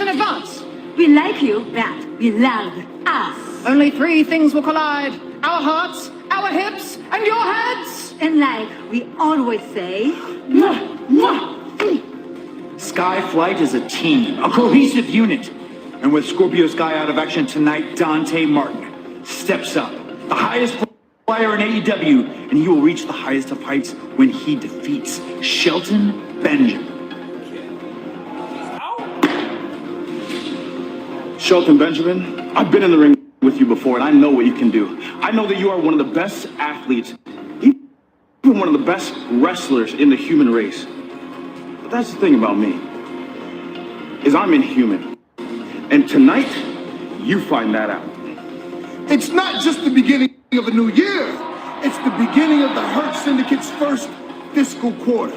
in advance. We like you, but we love us. Only three things will collide: our hearts, our hips, and your heads. And like we always say, mwah, mwah. Sky Flight is a team, a cohesive unit. And with Scorpio Sky out of action tonight, Dante Martin steps up, the highest player in AEW, and he will reach the highest of heights when he defeats Shelton Benjamin. Shelton Benjamin, I've been in the ring with you before, and I know what you can do. I know that you are one of the best athletes, even one of the best wrestlers in the human race. But that's the thing about me, is I'm inhuman. And tonight, you find that out. It's not just the beginning of a new year. It's the beginning of the Hurt Syndicate's first fiscal quarter.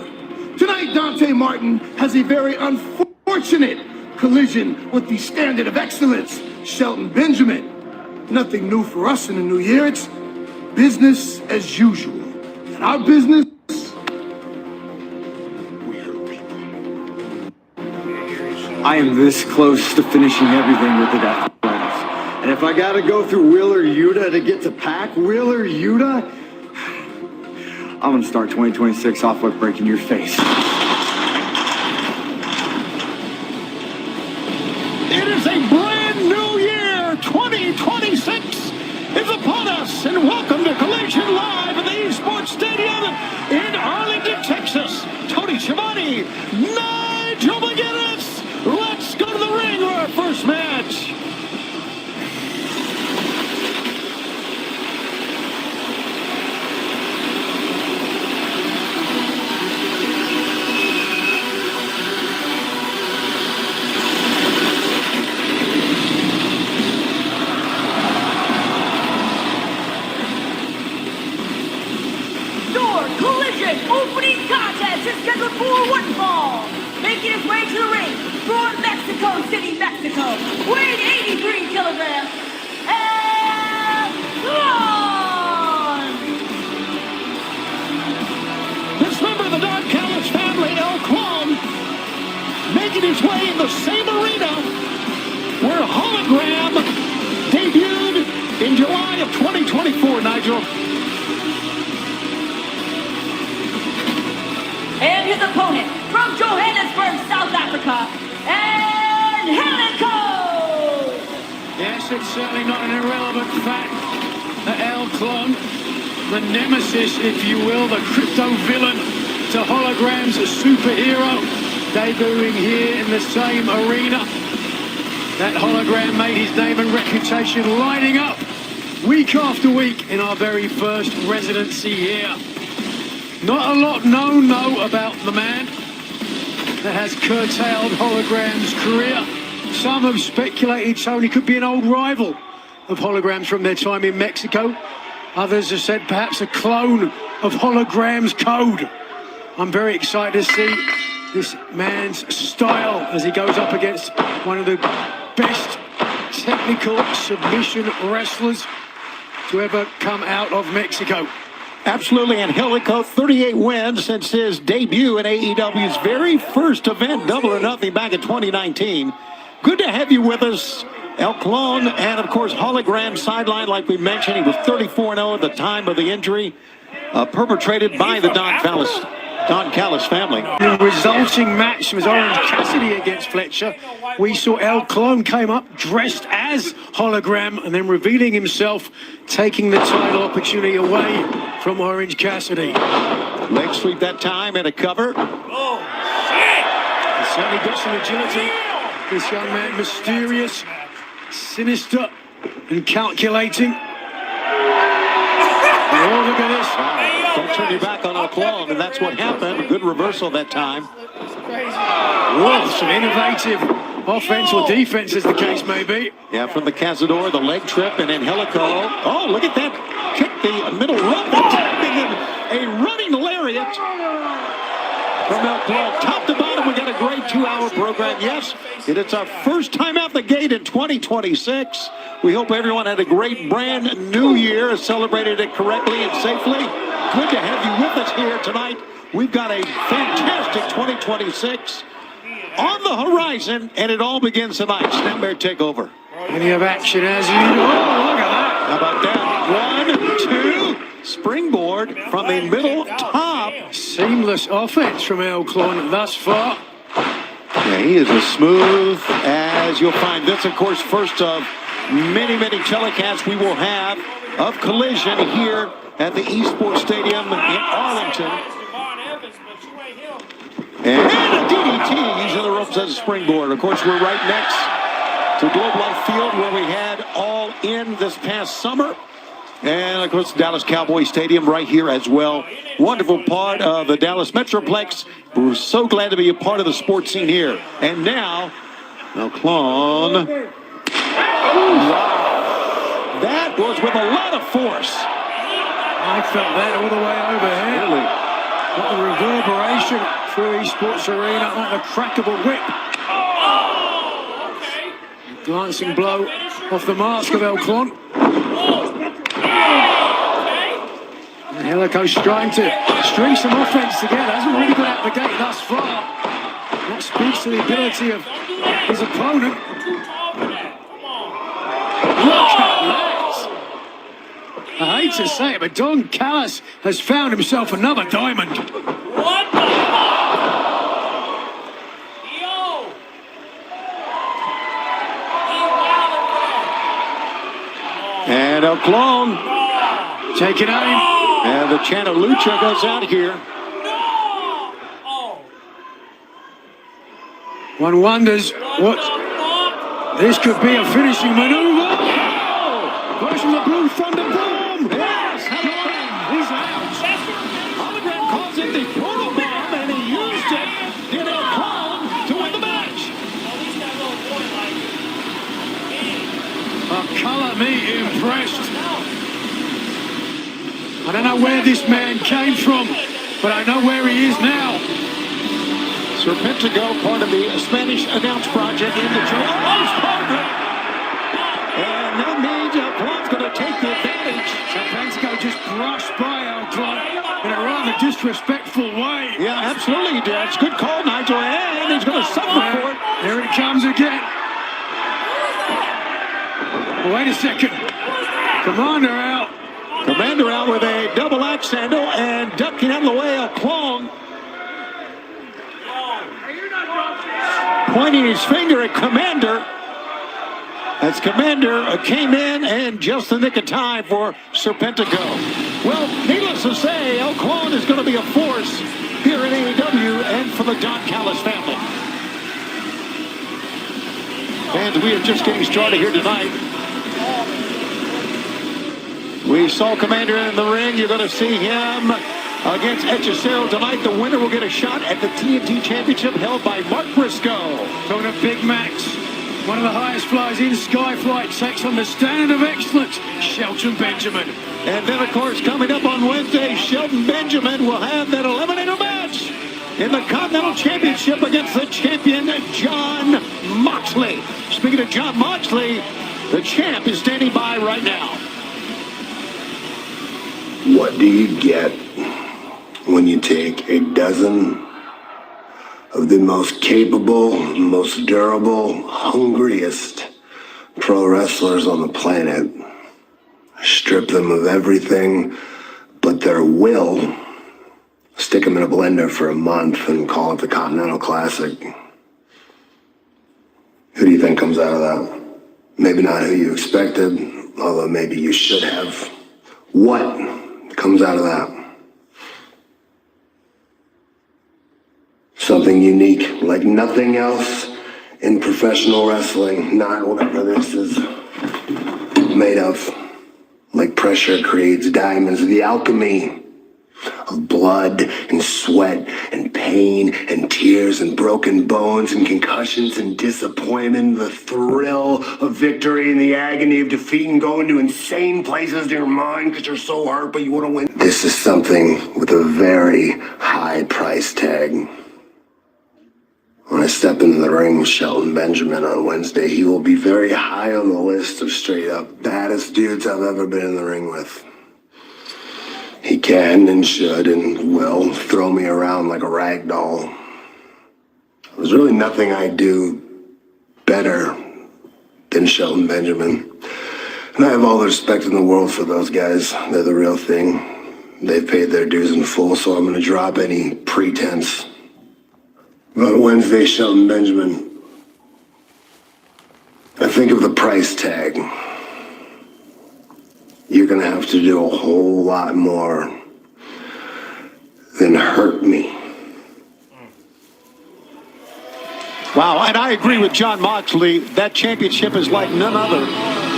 Tonight, Dante Martin has a very unfortunate collision with the standard of excellence, Shelton Benjamin. Nothing new for us in the new year. It's business as usual. And our business, we hurt people. I am this close to finishing everything with the Death Class. And if I gotta go through Wheeler Yuta to get to Pac, Wheeler Yuta, I'm gonna start 2026 off with breaking your face. It is a brand new year. 2026 is upon us. And welcome to Collision Live at the Esports Stadium in Arlington, Texas. Tony Schiavone, Nigel McGuinness. Let's go to the ring for our first match. Opening contest is scheduled for one fall. Making his way to the ring from Mexico City, Mexico, weighing 83 kilograms, El Clon! This member of the Don Callis family, El Clon, making his way in the same arena where Hologram debuted in July of 2024, Nigel. And his opponent from Johannesburg, South Africa, Angelico! Yes, it's certainly not an irrelevant fact that El Clon, the nemesis, if you will, the crypto villain to Hologram's superhero, debuting here in the same arena. That Hologram made his name and reputation lining up week after week in our very first residency here. Not a lot known, though, about the man that has curtailed Hologram's career. Some have speculated Tony could be an old rival of Holograms from their time in Mexico. Others have said perhaps a clone of Hologram's code. I'm very excited to see this man's style as he goes up against one of the best technical submission wrestlers to ever come out of Mexico. Absolutely, Angelico, 38 wins since his debut in AEW's very first event, Double or Nothing, back in 2019. Good to have you with us, El Clon, and of course, Hologram sideline, like we mentioned. He was 34-0 at the time of the injury, perpetrated by the Don Callis family. The resulting match was Orange Cassidy against Fletcher. We saw El Clon came up dressed as Hologram and then revealing himself, taking the title opportunity away from Orange Cassidy. Leg sweep that time and a cover. Oh, shit! He's certainly got some agility. This young man, mysterious, sinister, and calculating. Oh, look at this. Don't turn your back on El Clon, and that's what happened. A good reversal that time. Whoa, some innovative offense or defense, as the case may be. Yeah, from the Cazador, the leg trip, and Angelico. Oh, look at that. Kick the middle rope, tapping in a running lariat from El Clon. Top to bottom, we got a great 2-hour program. Yes, it's our first time out the gate in 2026. We hope everyone had a great brand new year, celebrated it correctly and safely. Good to have you with us here tonight. We've got a fantastic 2026. on the horizon, and it all begins tonight. Snapmare takeover. Plenty of action as you know. Look at that. How about that? 1, 2, springboard from the middle top. Seamless offense from El Clon thus far. Yeah, he is as smooth as you'll find. This, of course, first of many, many telecasts we will have of Collision here at the Esports Stadium in Arlington. And a DDT using the ropes as a springboard. Of course, we're right next to Globe Life Field where we had All In this past summer. And, of course, Dallas Cowboy Stadium right here as well. Wonderful part of the Dallas Metroplex. We're so glad to be a part of the sports scene here. And now, El Clon. Wow. That was with a lot of force. I felt that all the way overhead. Really? Got the reverberation through Esports Arena like the crack of a whip. Glancing blow off the mask of El Clon. And Helico trying to string some offense together. Hasn't really got out the gate thus far. That speaks to the ability of his opponent. Look at that. I hate to say it, but Don Callis has found himself another diamond. What the Yo! And El Clon Taking aim. and the chant of Lucha goes out here. One wonders what this could be a finishing maneuver. Goes from the Blue Thunder Bomb. Yes, He's out. Hologram calls it the Proto Bomb, and he used it in El Clon to win the match. Color me impressed. I don't know where this man came from, but I know where he is now. Serpentico, part of the Spanish Announce Project in the Jones partner. And that means El Clon's going to take the advantage. Serpentico just brushed by El Clon in a rather disrespectful way. Yeah, absolutely he did. It's a good call, Nigel, and he's going to suffer for it. Here it comes again. Wait a second. Commander out. Commander out with a double axe handle and ducking out of the way El Clon. Pointing his finger at Commander. As Commander came in and just the nick of time for Serpentico. Well, needless to say, El Clon is going to be a force here in AEW and for the Don Callis family. And we are just getting started here tonight. We saw Commander in the ring. You're going to see him against Hechicero tonight. The winner will get a shot at the TNT Championship held by Mark Briscoe. Talking of Big Max, one of the highest flyers in Skyflight, takes on the standard of excellence, Shelton Benjamin. And then, of course, coming up on Wednesday, Shelton Benjamin will have that eliminator match in the Continental Championship against the champion, John Moxley. Speaking of John Moxley, the champ is standing by right now. What do you get when you take a dozen of the most capable, most durable, hungriest pro wrestlers on the planet, strip them of everything but their will, stick them in a blender for a month and call it the Continental Classic? Who do you think comes out of that? Maybe not who you expected, although maybe you should have. What comes out of that? Something unique, like nothing else in professional wrestling, not whatever this is made of. Like pressure creates diamonds, the alchemy of blood and sweat and pain and tears and broken bones and concussions and disappointment, the thrill of victory and the agony of defeat and going to insane places in your mind because you're so hurt but you want to win. This is something with a very high price tag. When I step into the ring with Shelton Benjamin on Wednesday, he will be very high on the list of straight up baddest dudes I've ever been in the ring with. He can and should and will throw me around like a rag doll. I was There's really nothing I do better than Shelton Benjamin. And I have all the respect in the world for those guys. They're the real thing. They've paid their dues in full, so I'm going to drop any pretense. But Wednesday, Shelton Benjamin, I think of the price tag. You're going to have to do a whole lot more than hurt me. Wow, and I agree with John Moxley. That championship is like none other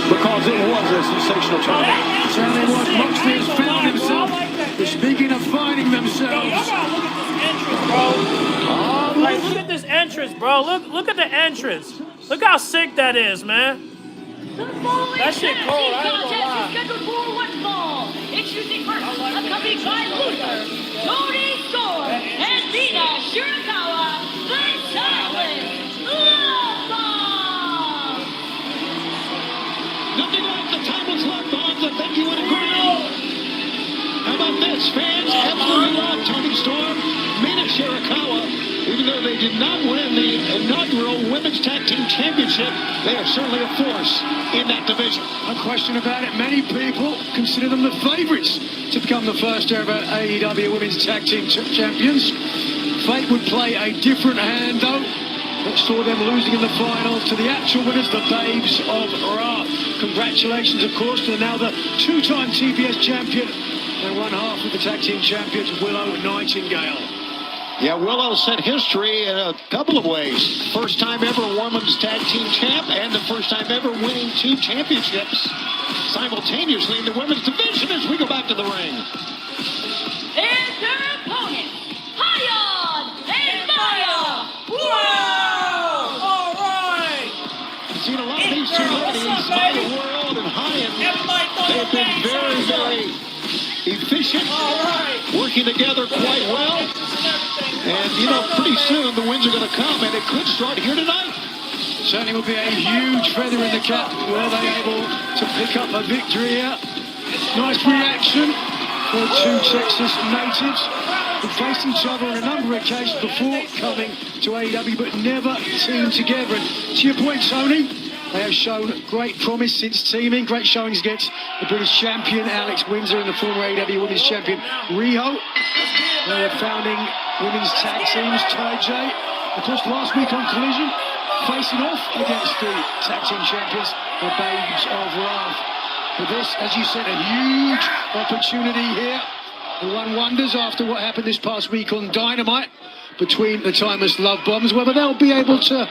because it was a sensational tournament. Certainly was. Moxley has found himself. Speaking of finding themselves. Like, look at this entrance, bro. Look at the entrance. Look how sick that is, man. That shit cold, I ain't gonna contest lie. is scheduled for one fall. Introducing first, accompanied by loser, Tony Storm and Dina Shirakawa, the Silent Love Bomb. Nothing like the timeless love bombs. I think you would agree. How about this? Fans absolutely love Tony Storm, Mina Shirakawa. Even though they did not win the inaugural Women's Tag Team Championship, they are certainly a force in that division. No question about it. Many people consider them the favorites to become the first ever AEW Women's Tag Team Champions. Fate would play a different hand, though. That saw them losing in the final to the actual winners, the Babes of Wrath. Congratulations, of course, to now the two-time TBS champion and one half of the Tag Team Champions, Willow Nightingale. Yeah, Willow set history in a couple of ways. First time ever women's tag team champ and the first time ever winning 2 championships simultaneously in the women's division as we go back to the ring. And their opponents, Hayan and Maya. Whoa! All right. I've seen a lot of these 2 ladies by the world and they've been very, very efficient, working together quite well. And, you know, pretty soon the wins are going to come, and it could start here tonight. Certainly will be a huge feather in the cap. Were they able to pick up a victory here? Nice reaction for 2 Texas natives who faced each other on a number of occasions before coming to AEW, but never teamed together. And to your point, Tony, they have shown great promise since teaming. Great showings against the British champion Alex Windsor and the former AEW Women's Champion Riho. They are founding women's tag teams, Ty J. Of course, last week on Collision, facing off against the tag team champions, the Babes of Wrath. But this, as you said, a huge opportunity here. And one wonders after what happened this past week on Dynamite between the Timeless Love Bombs, whether they'll be able to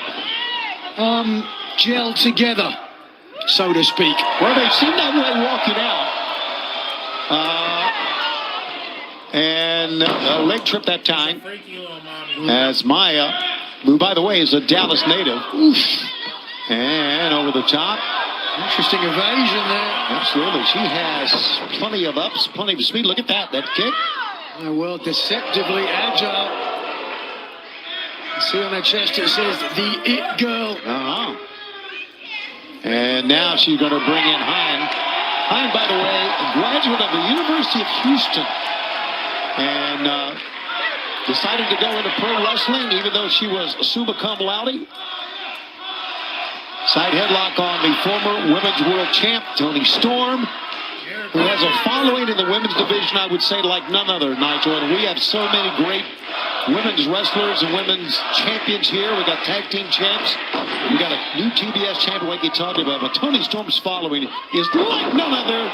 gel together, so to speak. Well, they seem that way walking out. And a leg trip that time as Maya, who, by the way, is a Dallas native. Oof. And over the top. Interesting evasion there. Absolutely. She has plenty of ups, plenty of speed. Look at that kick. Well, deceptively agile. See on her chest it says, the It Girl. Uh-huh. And now she's going to bring in Hine. Hine, by the way, a graduate of the University of Houston. And decided to go into pro wrestling, even though she was summa cum laude. Side headlock on the former Women's World Champ, Tony Storm, who has a following in the women's division, I would say, like none other, Nigel. And we have so many great women's wrestlers and women's champions here. We got tag team champs. We got a new TBS champion, like you talked about. But Tony Storm's following is like none other.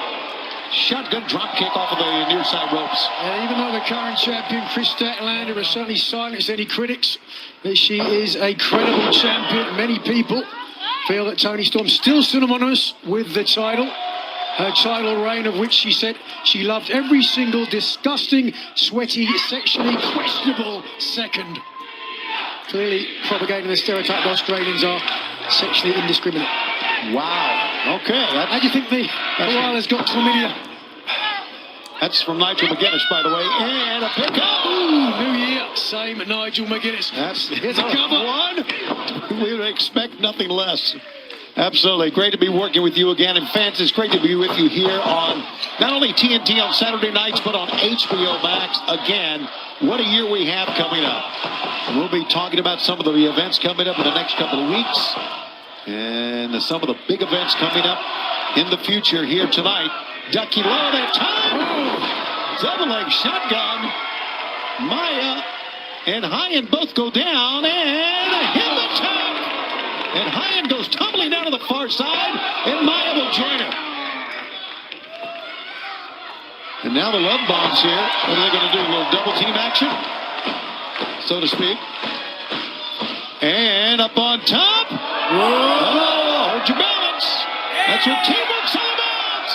Shotgun drop kick off of the near side ropes. And even though the current champion, Chris Statlander, has certainly silenced any critics that she is a credible champion, many people feel that Tony Storm's still synonymous with the title. Her title reign, of which she said she loved every single disgusting, sweaty, sexually questionable second. Clearly propagating the stereotype that Australians are sexually indiscriminate. Wow. Okay. How do you think the koala's got chlamydia? That's from Nigel McGuinness, by the way. And a pickup. Ooh, New Year. Same Nigel McGuinness. Here's a cover. One. We would expect nothing less. Absolutely. Great to be working with you again. And fans, it's great to be with you here on not only TNT on Saturday nights, but on HBO Max again what a year we have coming up. We'll be talking about some of the events coming up in the next couple of weeks and some of the big events coming up in the future here tonight. Ducky low that time. Double leg shotgun. Maya and Hyan both go down and hit the top. And Hyan goes tumbling down to the far side, and Maya will join her. And now the love bombs here. What are they going to do? A little double team action, so to speak. And up on top. Whoa! Hold your balance. That's what teamwork's all about.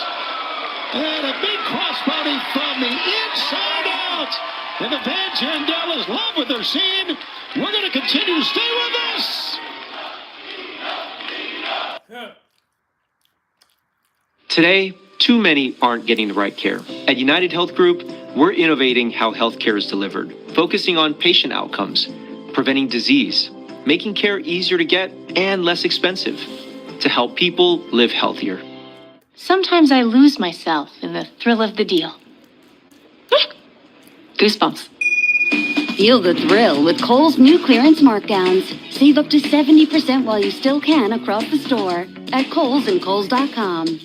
And a big crossbody from the inside out. And the fans here in Dallas love what they're seeing. We're going to continue to stay with us. Today, too many aren't getting the right care. At United Health Group, we're innovating how healthcare is delivered, focusing on patient outcomes, preventing disease, making care easier to get and less expensive, to help people live healthier. Sometimes I lose myself in the thrill of the deal. Goosebumps. Feel the thrill with Kohl's new clearance markdowns. Save up to 70% while you still can across the store at Kohl's and Kohl's.com.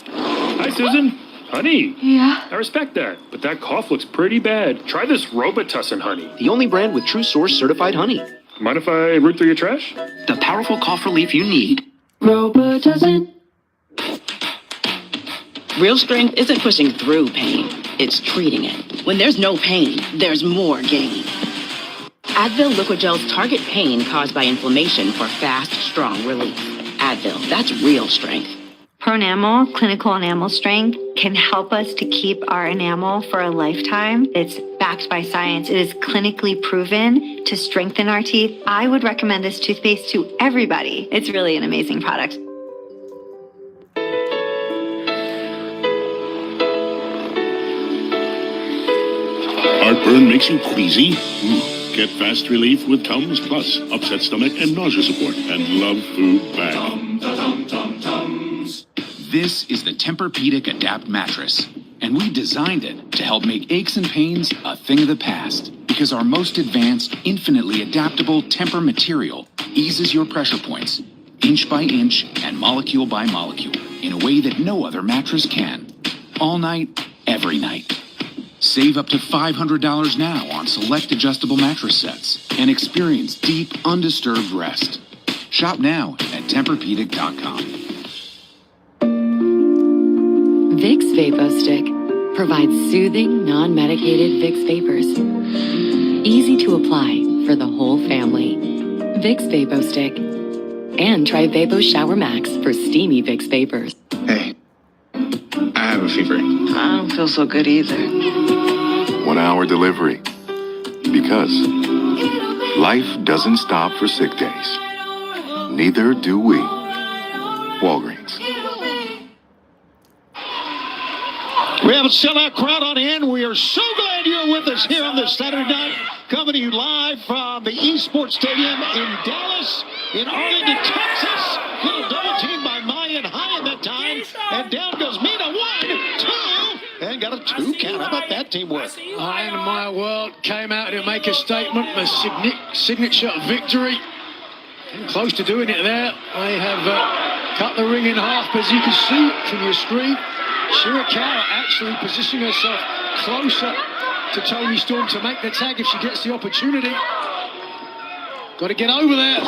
Hi, Susan. Honey. Yeah? I respect that, but that cough looks pretty bad. Try this Robitussin honey. The only brand with True Source certified honey. Mind if I root through your trash? The powerful cough relief you need. Robitussin. Real strength isn't pushing through pain, it's treating it. When there's no pain, there's more gain. Advil Liquid Gels target pain caused by inflammation for fast, strong relief. Advil, that's real strength. Pronamel, clinical enamel strength, can help us to keep our enamel for a lifetime. It's backed by science. It is clinically proven to strengthen our teeth. I would recommend this toothpaste to everybody. It's really an amazing product. Heartburn makes you queasy? Get fast relief with Tums Plus, upset stomach and nausea support, and love food bag. This is the Tempur-Pedic Adapt mattress, and we designed it to help make aches and pains a thing of the past, because our most advanced, infinitely adaptable Tempur material eases your pressure points, inch by inch and molecule by molecule, in a way that no other mattress can. All night, every night. Save up to $500 now on select adjustable mattress sets and experience deep, undisturbed rest. Shop now at TempurPedic.com. Vicks VapoStick provides soothing, non-medicated Vicks vapors. Easy to apply for the whole family. Vicks VapoStick. And try Vapo Shower Max for steamy Vicks vapors. Hey, I have a fever. I don't feel so good either. 1 hour delivery. Because life doesn't stop for sick days. Neither do we. Walgreens. We have a sellout crowd on hand. We are so glad you're with us here on this Saturday night. Coming to you live from the eSports Stadium in Dallas, in Arlington, Texas. Little double team by Maya and Hyan that time. And down goes Mina. 1, 2. And got a 2 count. How about that teamwork? Hyan and Maya World came out to make a statement. A signature victory. Getting close to doing it there. They have cut the ring in half, as you can see from your screen. Shirakawa actually positioning herself closer to Toni Storm to make the tag if she gets the opportunity. Got to get over there.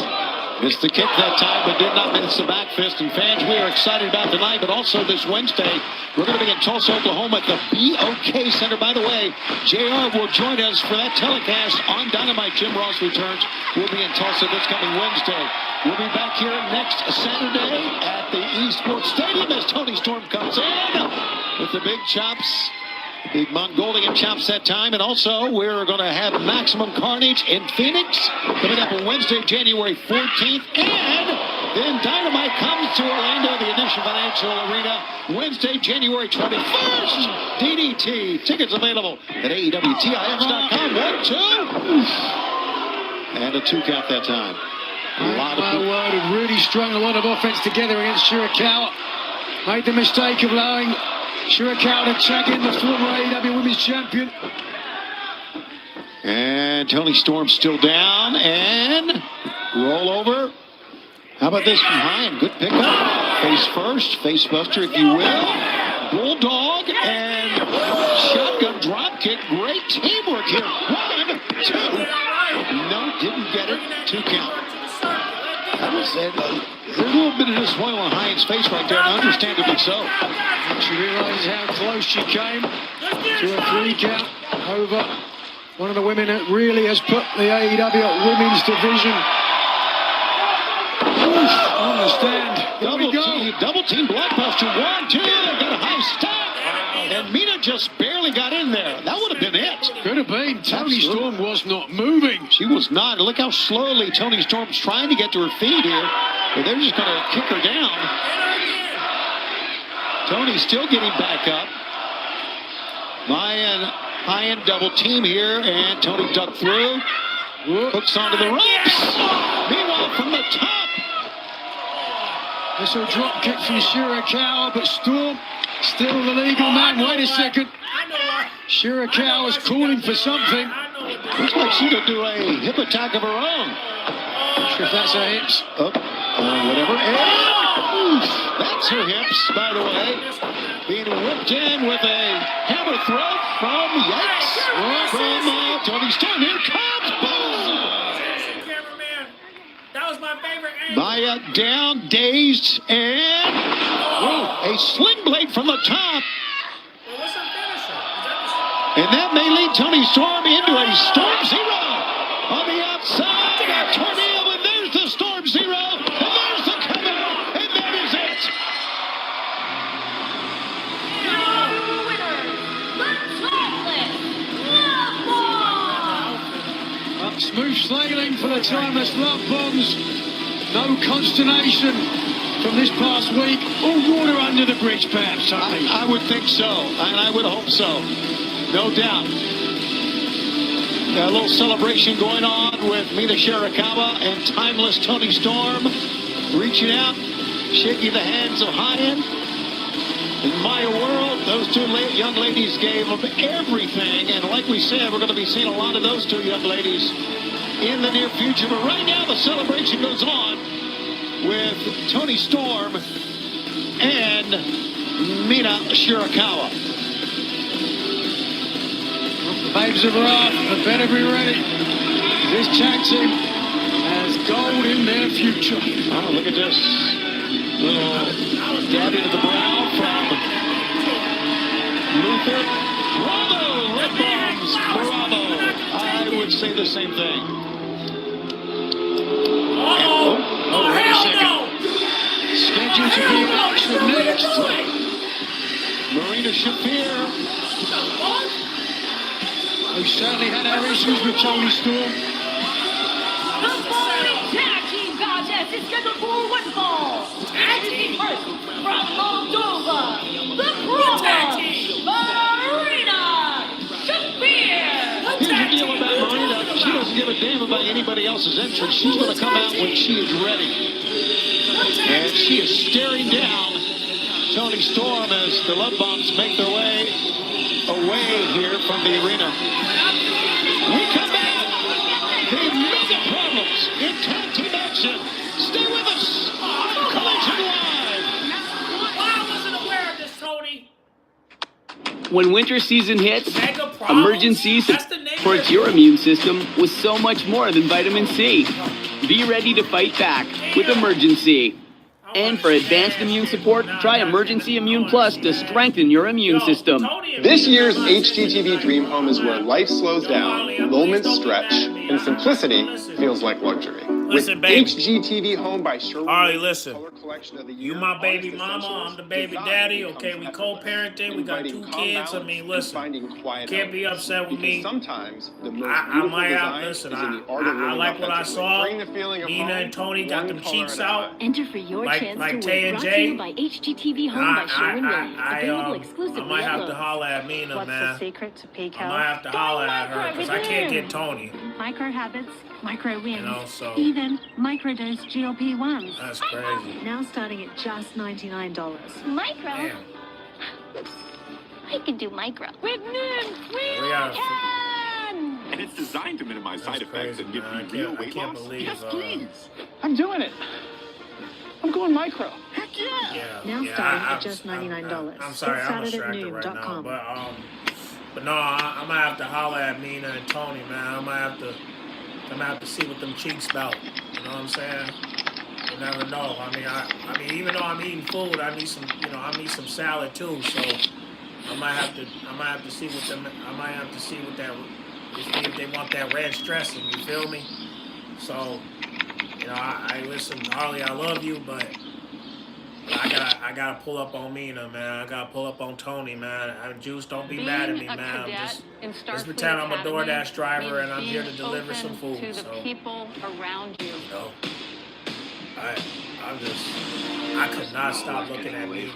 Missed the kick that time, but did not miss the back fist. And fans, we are excited about tonight, but also this Wednesday, we're going to be in Tulsa, Oklahoma at the BOK Center. By the way, JR will join us for that telecast on Dynamite. Jim Ross returns. We'll be in Tulsa this coming Wednesday. We'll be back here next Saturday at the eSports Stadium as Toni Storm comes in with the big chops. Big Mongolian chops that time. And also, we're going to have Maximum Carnage in Phoenix coming up on Wednesday, January 14th. And then Dynamite comes to Orlando, the Edition Financial Arena, Wednesday, January 21st. DDT. Tickets available at AEWTIX.com. 1, 2. And a 2 count that time. A lot of people. World had really strung a lot of offense together against Shirakawa. Made the mistake of allowing Shirakawa to check in the former AEW Women's Champion. And Tony Storm still down and roll over. How about this from Hine? Good pickup. Face first, face buster, if you will. Bulldog and shotgun drop kick. Great teamwork here. 1, 2. No, didn't get it. 2 count. I would say there's a little bit of disappointment on Hine's face right there, and understandably so. She realizes how close she came to a 3 count over one of the women that really has put the AEW at women's division on the stand. Double team blockbuster. 1, 2. Got a high stack. And Mina just barely got in there. That would have been it. Could have been. Tony Storm was not moving. She was not. Look how slowly Tony Storm's trying to get to her feet here. But they're just going to kick her down. Tony still getting back up. High-end double team here. And Tony ducked through. Hooks onto the ropes. Meanwhile, from the top. This will drop kick from Shirakawa, but Storm still the legal man. Wait a second. Shirakawa is calling for something. Looks like she's going to do a hip attack of her own. Not sure if that's her hips. Whatever. And that's her hips, by the way. Being whipped in with a hammer throw from Yikes. From Tony Storm. Here comes. Boom! That was my favorite angle. Maya down, dazed, and a sling blade from the top. What's her finisher? And that may lead Tony Storm into a Storm Zero on the outside. A tornado, and there's the Storm Zero, and there's the cover, and that is it. Smooth sailing for the timeless love bombs. No consternation from this past week. All water under the bridge, perhaps. I would think so, and I would hope so. No doubt. A little celebration going on with Mina Shirakawa and timeless Tony Storm reaching out, shaking the hands of High-End. In Maya World, those two young ladies gave them everything, and like we said, we're going to be seeing a lot of those two young ladies in the near future. But right now, the celebration goes on with Tony Storm and Mina Shirakawa. The babes of wrath had better be ready. This tag team has gold in their future. Oh, look at this. Little dab into the brow from Luther. Bravo, Red Bombs, bravo. I would say the same thing. Wait a second. Scheduled to be auction next. Marina Shafir. Who certainly had our issues with Tony Storm. The following tag team contest is scheduled for one fall. And it's first from Moldova, the Bravo, Marina Shafir. Here's the deal about Marina. She doesn't give a damn about anybody else's entrance. She's going to come out when she is ready. And she is staring down Tony Storm as the Love Bombs make their way away here from the arena. We come back. The mega problems in tag team action. Stay with us on Collision Live. I wasn't aware of this, Tony. When winter season hits, Emergency supports your immune system with so much more than vitamin C. Be ready to fight back with Emergency. And for advanced immune support, try Emergency Immune Plus to strengthen your immune system. This year's HGTV Dream Home is where life slows down, moments stretch, and simplicity feels like luxury. Listen, With baby. HGTV Home by Sherwood. All right, listen. You my baby mama, I'm the baby daddy. Okay, we co-parenting. We got 2 kids. I mean, listen. You can't be upset with me. Sometimes the most I might have. Listen, I like what I saw. Nina and Tony got them cheeks out. Enter for your chance like to Tay win. and Brought to you Jay. by HGTV Home by Sherwin-Williams. Available exclusively I might at have to Lowe's. holler at Mina, What's man. the secret to peak I health? might have to holler at her because I can't get Tony. Micro habits, micro wins. You know, so Even microdose GLP-1s. that's crazy. Now starting at just $99. Micro? Damn. I can do micro. With Nim, We got And it's designed to minimize side effects and give you real weight loss. Believe, yes, please. I'm doing it. I'm going micro. Heck yeah. Now starting at just $99. I'm sorry, I'm distracted right now. But no, I'm gonna have to holler at Mina and Tony, man. I'm gonna have to see what them cheeks about. You know what I'm saying? You never know. I mean, even though I'm eating food, I need some salad too. So I might have to see what them. I might have to see what that. If they want that ranch dressing, you feel me? So, you know, I listen, Harley, I love you, but I gotta pull up on Mina, man. I gotta pull up on Tony, man. Juice, don't be mad at me, man. Just pretend I'm a DoorDash driver and I'm here to deliver some food. To the people around you. You know, I could not stop looking at Mina.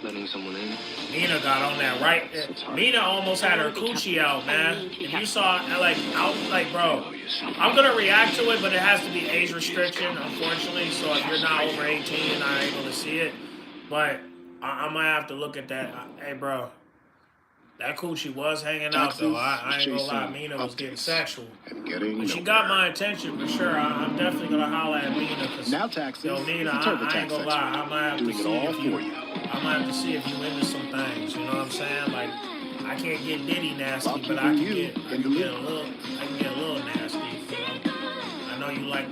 Letting someone in. Mina got on that right. Mina almost had her coochie out, man. If you saw, bro, I'm gonna react to it, but it has to be age restriction, unfortunately. So if you're not over 18, you're not able to see it. But I might have to look at that. Hey, bro, that coochie was hanging out, though. I ain't gonna lie, Mina was getting sexual. But she got my attention for sure. I'm definitely gonna holler at Mina. Now taxes. Yo, Mina, I ain't gonna lie. I might have to see if you into some things. You know what I'm saying? Like, I can't get ditty nasty, but I can get a little nasty. You know? I know you like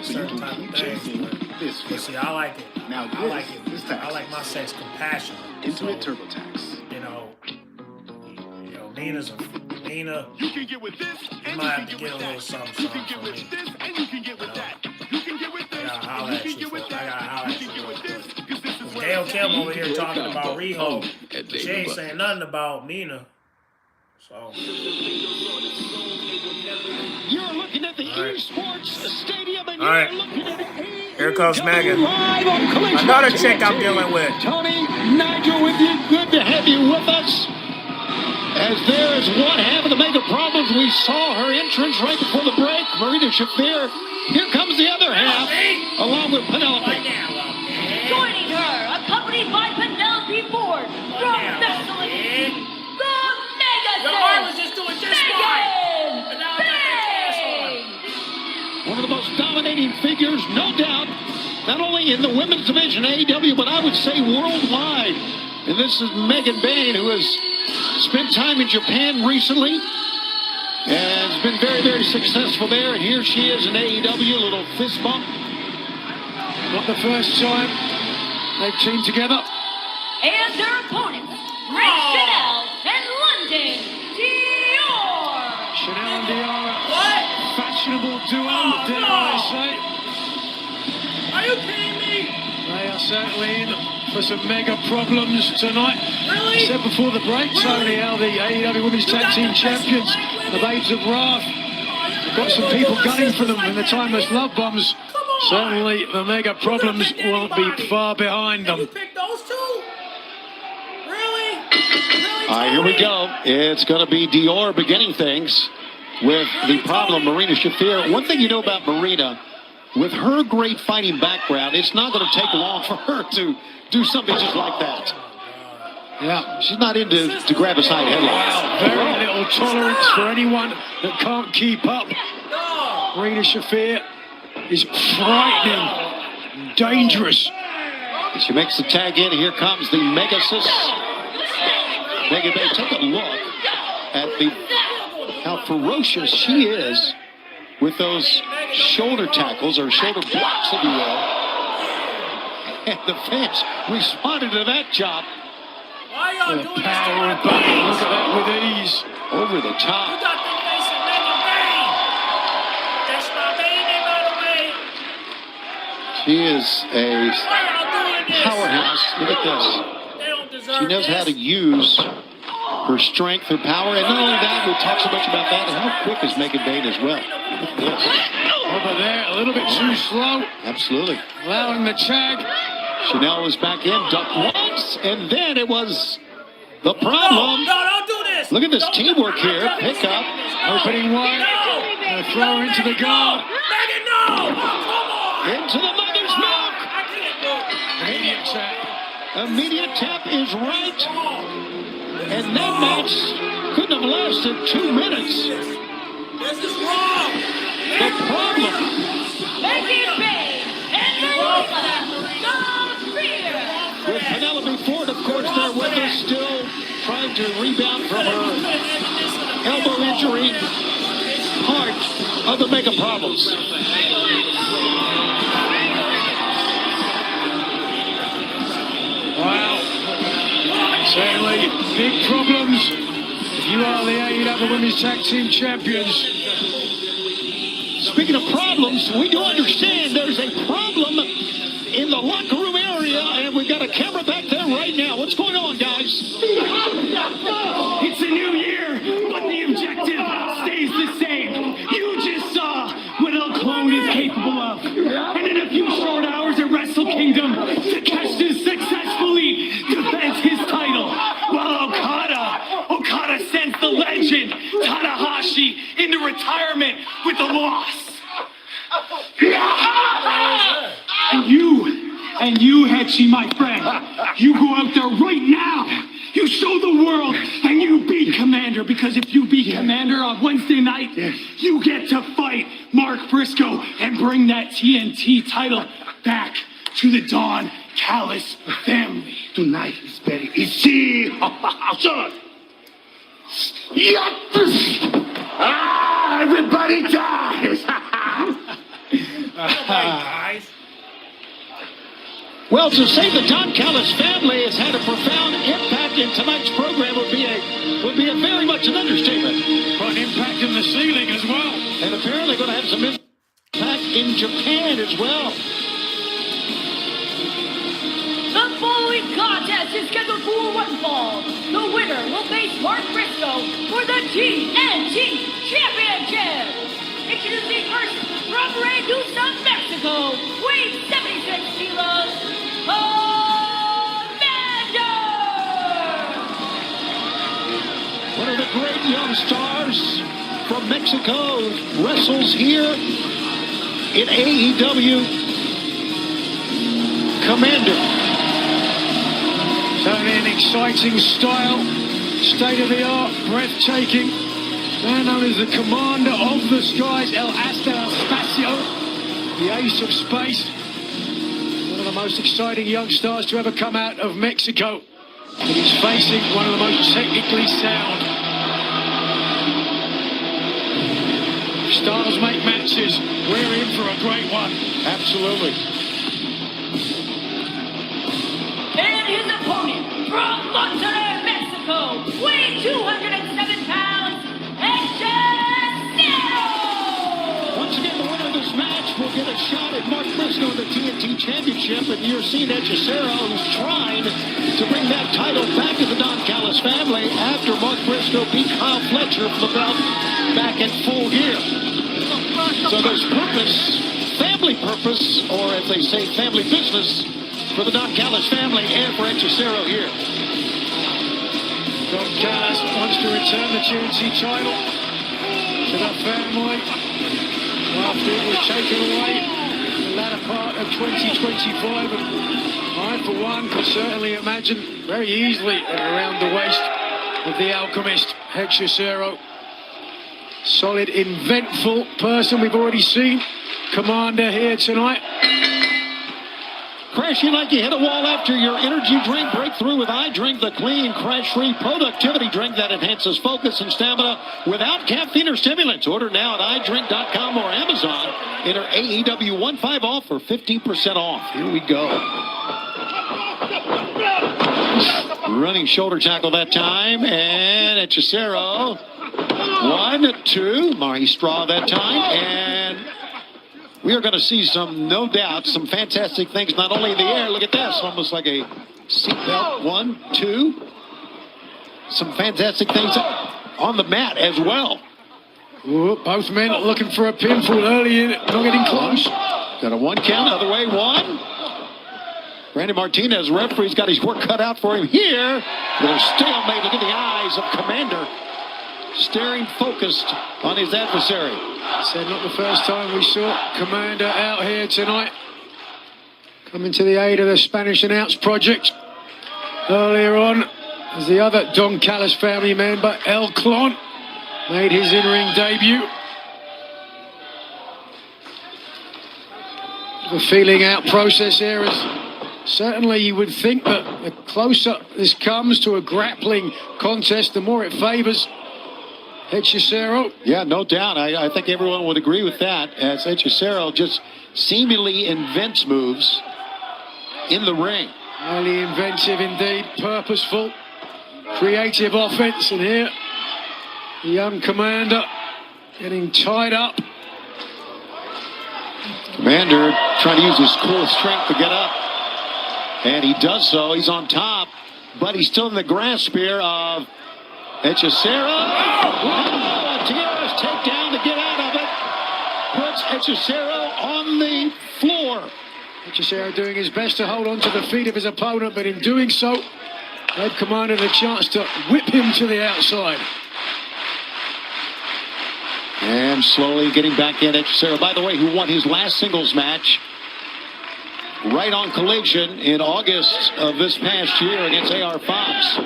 certain type of things, but see, I like it. I like it. I like my sex compassionate. Intimate TurboTax. Mina, you can get with this, and you might have to get a little something for me. And you can get with that. You can get with this. I gotta holler at you. Dale Kim over here talking about Riho. She ain't saying nothing about Mina. So. You're looking at the eSports Stadium, and you're looking at here comes Megan. Another chick I'm dealing with. Tony, Nigel with you. Good to have you with us. As there is one half of the Mega Problems, we saw her entrance right before the break. Marina Shafir. Here comes the other half, along with Penelope. Joining her, accompanied by Penelope Ford from Thessaly, the Mega Your heart was just doing just fine. One of the most dominating figures, no doubt, not only in the women's division AEW, but I would say worldwide. And this is Megan Bayne, who has spent time in Japan recently and has been very, very successful there. And here she is in AEW, a little fist bump. Not the first time they've teamed together. And their opponents, Rick Chanel and London Dior. Chanel and Dior, fashionable duo, dare I say. Are you kidding me? They are certainly in for some mega problems tonight. Really? Said before the break, Tony, how the AEW Women's Tag Team Champions, the Babes of Wrath, got some people gunning for them in the Timeless Love Bombs. Certainly the mega problems won't be far behind them. You picked those two? Really? All right, here we go. It's going to be Dior beginning things with the problem, Marina Shafir. One thing you know about Marina, with her great fighting background, it's not going to take long for her to do something just like that. Yeah, she's not into to grab a side headlock. Wow, very little tolerance for anyone that can't keep up. Marina Shafir is frightening, dangerous. And she makes the tag in. Here comes the Megasis. Megan Bayne, take a look at how ferocious she is with those shoulder tackles, or shoulder blocks, if you will. And the fans responded to that job. Why y'all doing this? Power and bang. Look at that with ease. Over the top. You got them facing Megan Bayne. That's my baby, by the way. She is a powerhouse. Look at this. They don't deserve She knows how to use her strength, her power, and not only that, we talk so much about that, and how quick is Megan Bayne as well. Look at this. Over there, a little bit too slow. Absolutely. Allowing the tag. Chanel was back in, ducked once, and then it was the problem. No, don't do this. Look at this teamwork here. Pick up. Opening wide. Throw her into the guard. Megan, no. Oh, come on. Into the mother's milk. I can't do it. Immediate tap. Immediate tap is right. And that match couldn't have lasted 2 minutes. This is wrong. The problem. Making big and the Spear. With Penelope Ford, of course, there with us, still trying to rebound from her elbow injury, part of the mega problems. Wow. Certainly big problems. If you are the AEW Women's Tag Team Champions. Speaking of problems, we do understand there's a problem in the locker room area, and we've got a camera back there right now. What's going on, guys? It's a new year, but the objective stays the same. You just saw what El Clone is capable of. And in a few short hours at Wrestle Kingdom, Takeshita successfully defends his title, while Okada sends the legend Tanahashi into retirement with a loss. And you, Hechi, my friend, you go out there right now. You show the world, and you beat Commander, because if you beat Commander on Wednesday night, you get to fight Mark Briscoe and bring that TNT title back to the Don Callis family. Tonight is very easy. Everybody dies. Guys. Well, to say the Don Callis family has had a profound impact in tonight's program would be a very much an understatement. Got an impact in the ceiling as well. And apparently going to have some impact in Japan as well. The following contest is scheduled for one fall. The winner will face Mark Briscoe for the TNT Championship. Introducing first from Reynosa, Mexico, weighing 76 kilos, Commander! One of the great young stars from Mexico wrestles here in AEW. Commander. Certainly an exciting style, state-of-the-art, breathtaking. Man known as the Commander of the Skies, El Asta Espacio, the Ace of Space. One of the most exciting young stars to ever come out of Mexico. And he's facing one of the most technically sound. Stars make matches. We're in for a great one. Absolutely. And his opponent from Monterrey, Mexico, weighing 207 pounds, Hechicero! Once again, the winner of this match will get a shot at Mark Briscoe in the TNT Championship, and you're seeing Hechicero, who's trying to bring that title back to the Don Callis family after Mark Briscoe beat Kyle Fletcher for the belt back in Full Gear. So there's purpose, family purpose, or as they say, family business for the Don Callis family and for Hechicero here. Don Callis wants to return the TNT title to the family after it was taken away in the latter part of 2025. And I, for one, could certainly imagine very easily around the waist of the Alchemist, Hechicero. Solid, inventful person we've already seen. Commander here tonight. Crashing like you hit a wall after your energy drink. Breakthrough with iDrink, the clean, crash-free productivity drink that enhances focus and stamina without caffeine or stimulants. Order now at iDrink.com or Amazon. Enter AEW 15 off for 50% off. Here we go. Running shoulder tackle that time, and Hechicero. 1, 2. Mahi Straw that time, and we are going to see no doubt, some fantastic things, not only in the air. Look at this, almost like a seatbelt. 1, 2. Some fantastic things on the mat as well. Ooh, both men looking for a pinfall early in it, not getting close. Got a 1 count, other way, 1. Randy Martinez, referee's got his work cut out for him here. Little stalemate. Look at the eyes of Commander, staring focused on his adversary. Said not the first time we saw Commander out here tonight. Coming to the aid of the Spanish Announce Project. Earlier on, as the other Don Callis family member, El Clon, made his in-ring debut. The feeling out process here is certainly you would think that the closer this comes to a grappling contest, the more it favors Hechicero. Yeah, no doubt. I think everyone would agree with that, as Hechicero just seemingly invents moves in the ring. Highly inventive indeed, purposeful, creative offense. And here, the young commander getting tied up. Commander trying to use his core strength to get up. And he does so. He's on top, but he's still in the grasp here of Hechicero. Oh, Tierra's takedown to get out of it. Puts Hechicero on the floor. Hechicero doing his best to hold on to the feet of his opponent, but in doing so, gave Commander the chance to whip him to the outside. And slowly getting back in, Hechicero, by the way, who won his last singles match right on Collision in August of this past year against A.R. Fox.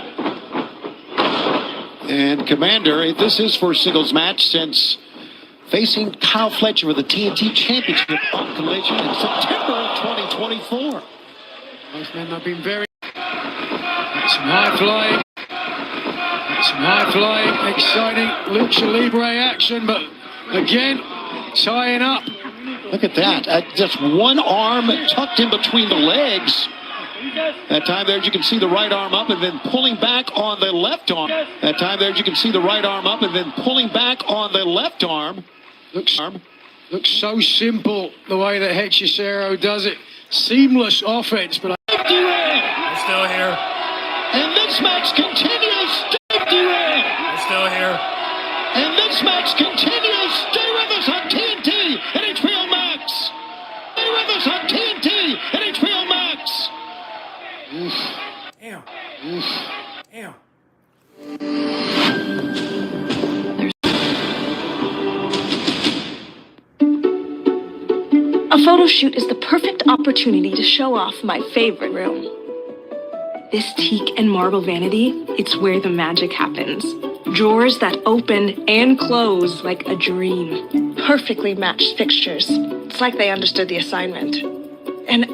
And Commander, this is his first singles match since facing Kyle Fletcher for the TNT Championship on Collision in September of 2024. Both men have been very... That's some high flying. That's some high flying, exciting Lucha Libre action, but again, tying up. Look at that. Just one arm tucked in between the legs. That time there, as you can see the right arm up and then pulling back on the left arm. That time there, as you can see the right arm up and then pulling back on the left arm. Looks so simple the way that Hechicero does it. Seamless offense, but We're still here. And this match continues. We're still here. And this match continues. Stay with us on TNT and HBO Max. Stay with us on TNT and HBO Max. Damn. Damn. A photo shoot is the perfect opportunity to show off my favorite room. This teak and marble vanity, it's where the magic happens. Drawers that open and close like a dream. Perfectly matched fixtures. It's like they understood the assignment. And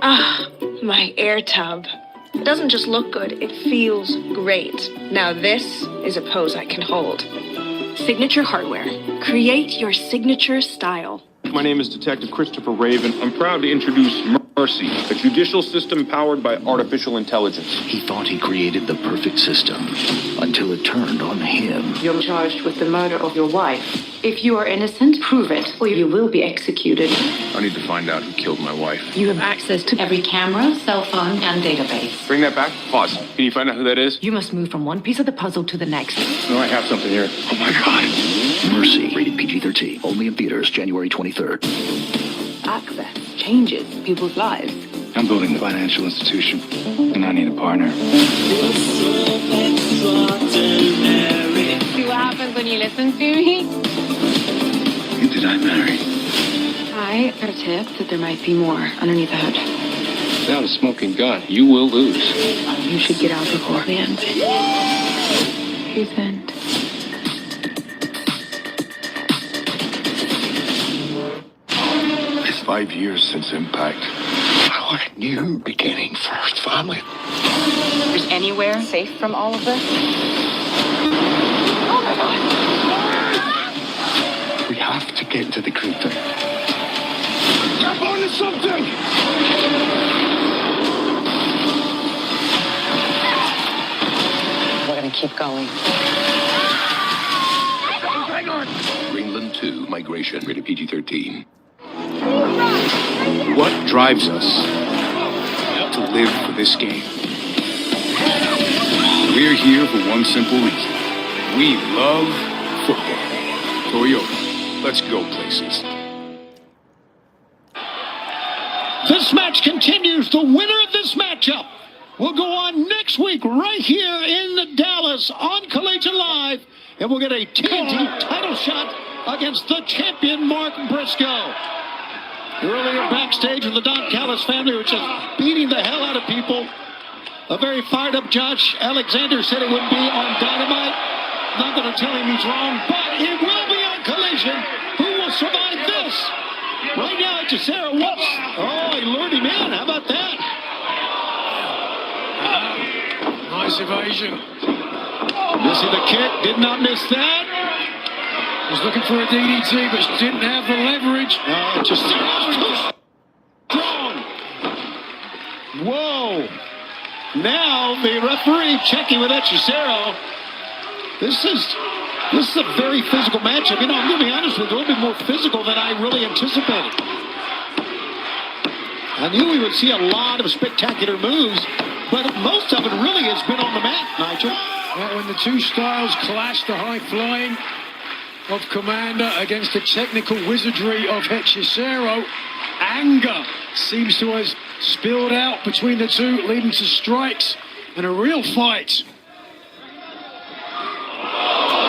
my air tub. It doesn't just look good, it feels great. Now this is a pose I can hold. Signature Hardware. Create your signature style. My name is Detective Christopher Raven. I'm proud to introduce Mercy, a judicial system powered by artificial intelligence. He thought he created the perfect system until it turned on him. You're charged with the murder of your wife. If you are innocent, prove it, or you will be executed. I need to find out who killed my wife. You have access to every camera, cell phone, and database. Bring that back. Pause. Can you find out who that is? You must move from one piece of the puzzle to the next. No, I have something here. Oh my God. Mercy, rated PG-13. Only in theaters January 23rd. Access changes people's lives. I'm building a financial institution, and I need a partner. See what happens when you listen to me? Who did I marry? I got a tip that there might be more underneath the hood. Without a smoking gun, you will lose. You should get out before the end. Ethan. It's 5 years since Impact. I want a new beginning first, family. Is anywhere safe from all of this? Oh my God. We have to get to the crypto. Grab onto something! We're gonna keep going. Hang on! Greenland 2, Migration, rated PG-13. What drives us to live for this game? We're here for one simple reason. We love football. Toyota, let's go places. This match continues. The winner of this matchup will go on next week right here in Dallas on Collision Live, and we'll get a TNT title shot against the champion Mark Briscoe. Earlier backstage with the Don Callis family, which is beating the hell out of people. A very fired up Josh Alexander said it would be on Dynamite. Not going to tell him he's wrong, but it will be on Collision. Who will survive this? Right now, it's Sarah Whoops. Oh, he lured him in. How about that? Nice evasion. Missing the kick. Did not miss that. Was looking for a DDT, but didn't have the leverage. Just too strong. Whoa. Now the referee checking with Hechicero. This is a very physical matchup. You know, I'm going to be honest with you, a little bit more physical than I really anticipated. I knew we would see a lot of spectacular moves, but most of it really has been on the mat, Nigel. Well, when the two styles clash, the high flying of Commander against the technical wizardry of Hechicero, anger seems to have spilled out between the two, leading to strikes and a real fight.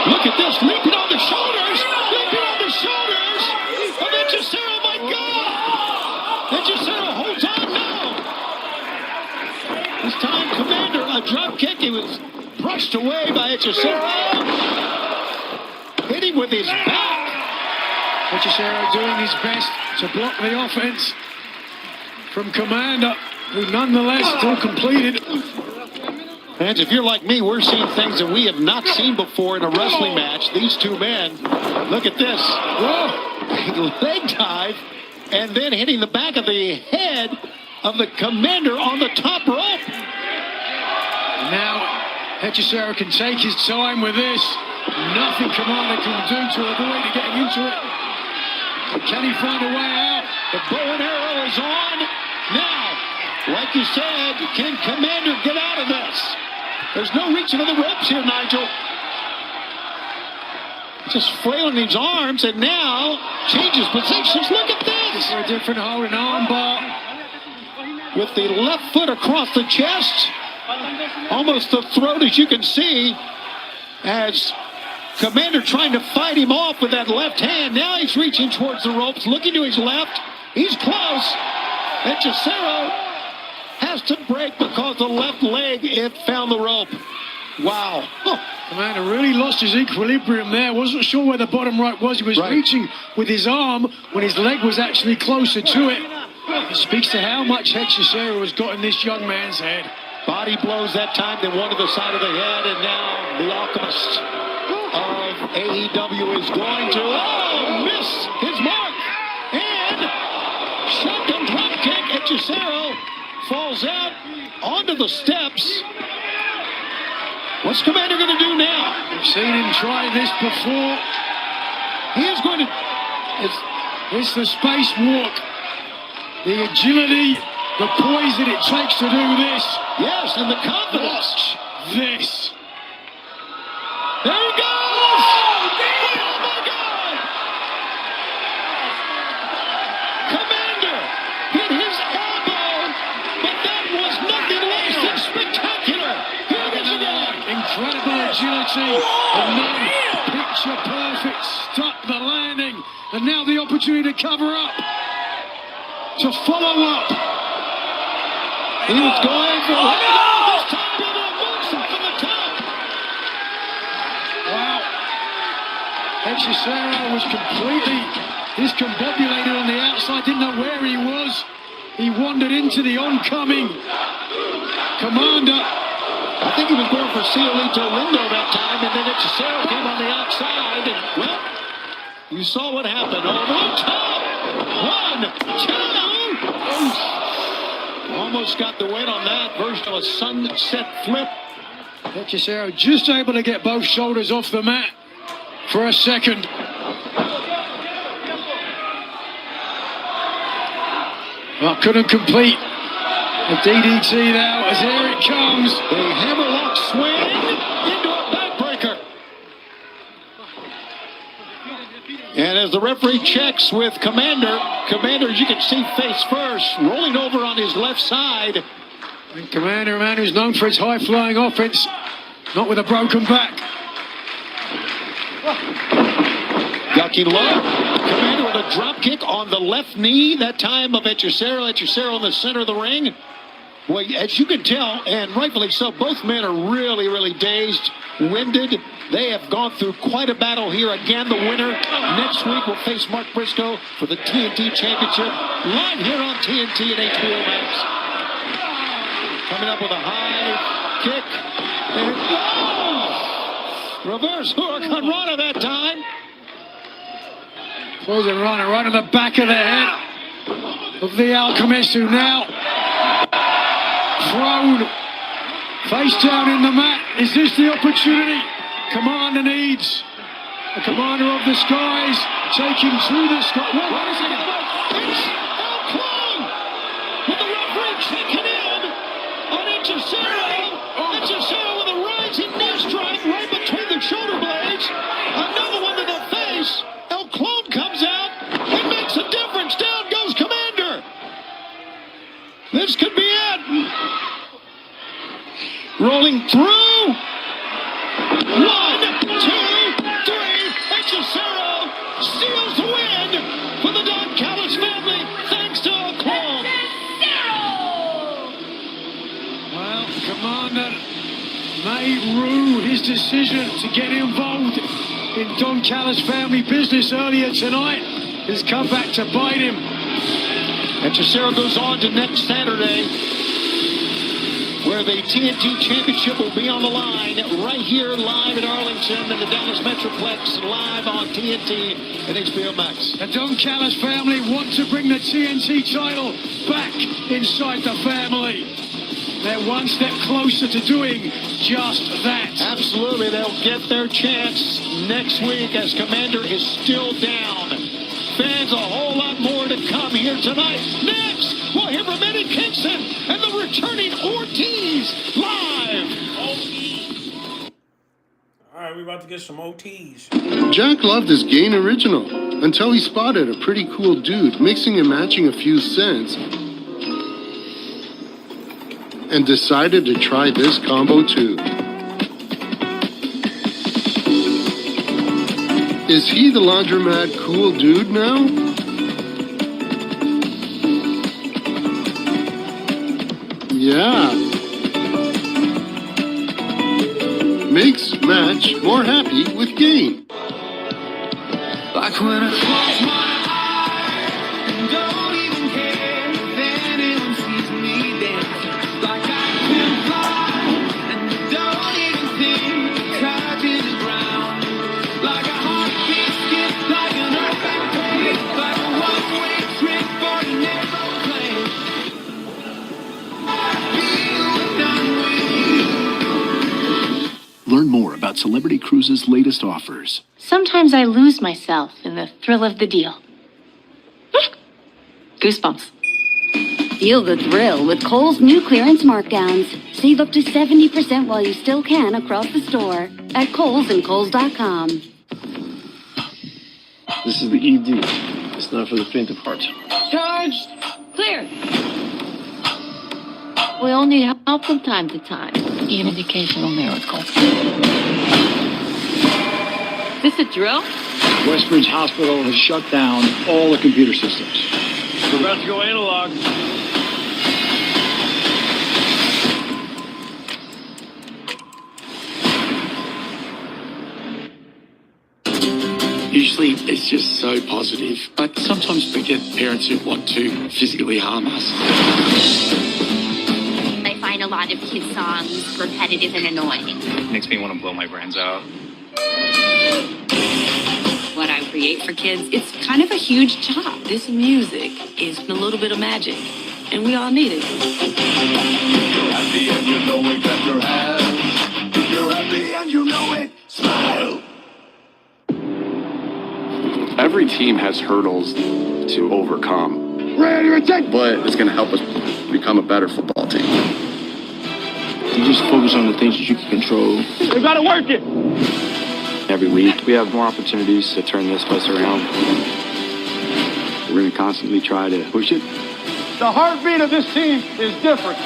Look at this, leaping on the shoulders of Hechicero, my God! Hechicero holds on now. This time, Commander, a drop kick, he was brushed away by Hechicero. Hit him with his back. Hechicero doing his best to block the offense from Commander, who nonetheless still completed. Fans, if you're like me, we're seeing things that we have not seen before in a wrestling match. These two men, look at this. Whoa. Leg dive, and then hitting the back of the head of the Commander on the top rope. Now, Hechicero can take his time with this. Nothing Commander can do to avoid getting into it. But can he find a way out? The bow and arrow is on. Now, like you said, can Commander get out of this? There's no reaching of the ropes here, Nigel. Just flailing his arms, and now changes positions. Look at this. For a different hold, an arm bar. With the left foot across the chest, almost the throat, as you can see, as Commander trying to fight him off with that left hand. Now he's reaching towards the ropes, looking to his left. He's close. Hechicero has to break because the left leg, it found the rope. Wow. Commander really lost his equilibrium there. Wasn't sure where the bottom right was. He was reaching with his arm when his leg was actually closer to it. It speaks to how much Hechicero has got in this young man's head. Body blows that time, then one to the side of the head, and now the Alchemist of AEW is going to miss his mark. And shotgun drop kick. Hechicero falls out onto the steps. What's Commander going to do now? We've seen him try this before. He is going to... It's the space walk. The agility, the poise that it takes to do this. Yes, and the confidence. Watch this. There he goes! Oh, my God! Commander hit his elbow, but that was nothing less than spectacular. Here it is again. Incredible agility. And then picture perfect. Stuck the landing. And now the opportunity to cover up. To follow up. He was going for this time with a moonsault from the top. Wow. Hechicero was completely discombobulated on the outside, didn't know where he was. He wandered into the oncoming Commander. I think he was going for Ciolito Lindo that time, and then Hechicero came on the outside, and, well, you saw what happened. Over the top. 1, 2. Almost got the weight on that version of a sunset flip. Hechicero just able to get both shoulders off the mat for a second. Well, couldn't complete the DDT now, as here it comes. The hammerlock swing into a backbreaker. And as the referee checks with Commander, as you can see face first, rolling over on his left side. And Commander, a man who's known for his high-flying offense, not with a broken back. Ducking low. Commander with a drop kick on the left knee, that time of Hechicero. Hechicero in the center of the ring. Well, as you can tell, and rightfully so, both men are really, really dazed, winded. They have gone through quite a battle here. Again, the winner next week will face Mark Briscoe for the TNT Championship. Live here on TNT and HBO Max. Coming up with a high kick. And, oh! Reverse Hurricane Rana that time. Closing Rana right in the back of the head of the Alchemist, who now thrown face down in the mat. Is this the opportunity Commander needs? The Commander of the Skies taking through the sky. Wait a second. It's El Clone with the referee checking in on Hechicero. Hechicero with a rising knee strike right between the shoulder blades. Another one to the face. El Clone comes out and makes a difference. Down goes Commander. This could be it. Rolling through. 1, 2, 3. Hechicero steals the win for the Don Callis family, thanks to El Clone. Well, Commander may rue his decision to get involved in Don Callis family business earlier tonight. Has come back to bite him. Hechicero goes on to next Saturday, where the TNT Championship will be on the line right here live in Arlington in the Dallas Metroplex, live on TNT and HBO Max. The Don Callis family want to bring the TNT title back inside the family. They're one step closer to doing just that. Absolutely, they'll get their chance next week as Commander is still down. Fans, a whole lot more to come here tonight. Next, we'll hear from Eddie Kingston and the returning Ortiz live. All right, we're about to get some OTs. Jack loved his Gain Original until he spotted a pretty cool dude mixing and matching a few scents and decided to try this combo too. Is he the laundromat cool dude now? Yeah. Mix, match, more happy with Gain. Like when I close my eyes and don't even care if anyone sees me dancing. Like I can fly and don't even think touching the ground. Like a heartbeat skip, like an earthquake, like a one-way trip for an aeroplane. I feel done with you. Learn more about Celebrity Cruises' latest offers. Sometimes I lose myself in the thrill of the deal. Goosebumps. Feel the thrill with Kohl's new clearance markdowns. Save up to 70% while you still can across the store at Kohl's and Kohl's.com. This is the ED. It's not for the faint of heart. Charged. Clear. We all need help from time to time. An educational miracle. Is this a drill? Westbridge Hospital has shut down all the computer systems. We're about to go analog. Usually it's just so positive, but sometimes we get parents who want to physically harm us. I find a lot of his songs repetitive and annoying. Makes me want to blow my brains out. What I create for kids, it's kind of a huge job. This music is a little bit of magic, and we all need it. You're happy and you know it, clap your hands. You're happy and you know it, smile. Every team has hurdles to overcome. Ready to attack! But it's going to help us become a better football team. You just focus on the things that you can control. We gotta work it! Every week, we have more opportunities to turn this bus around. We're going to constantly try to push it. The heartbeat of this team is different.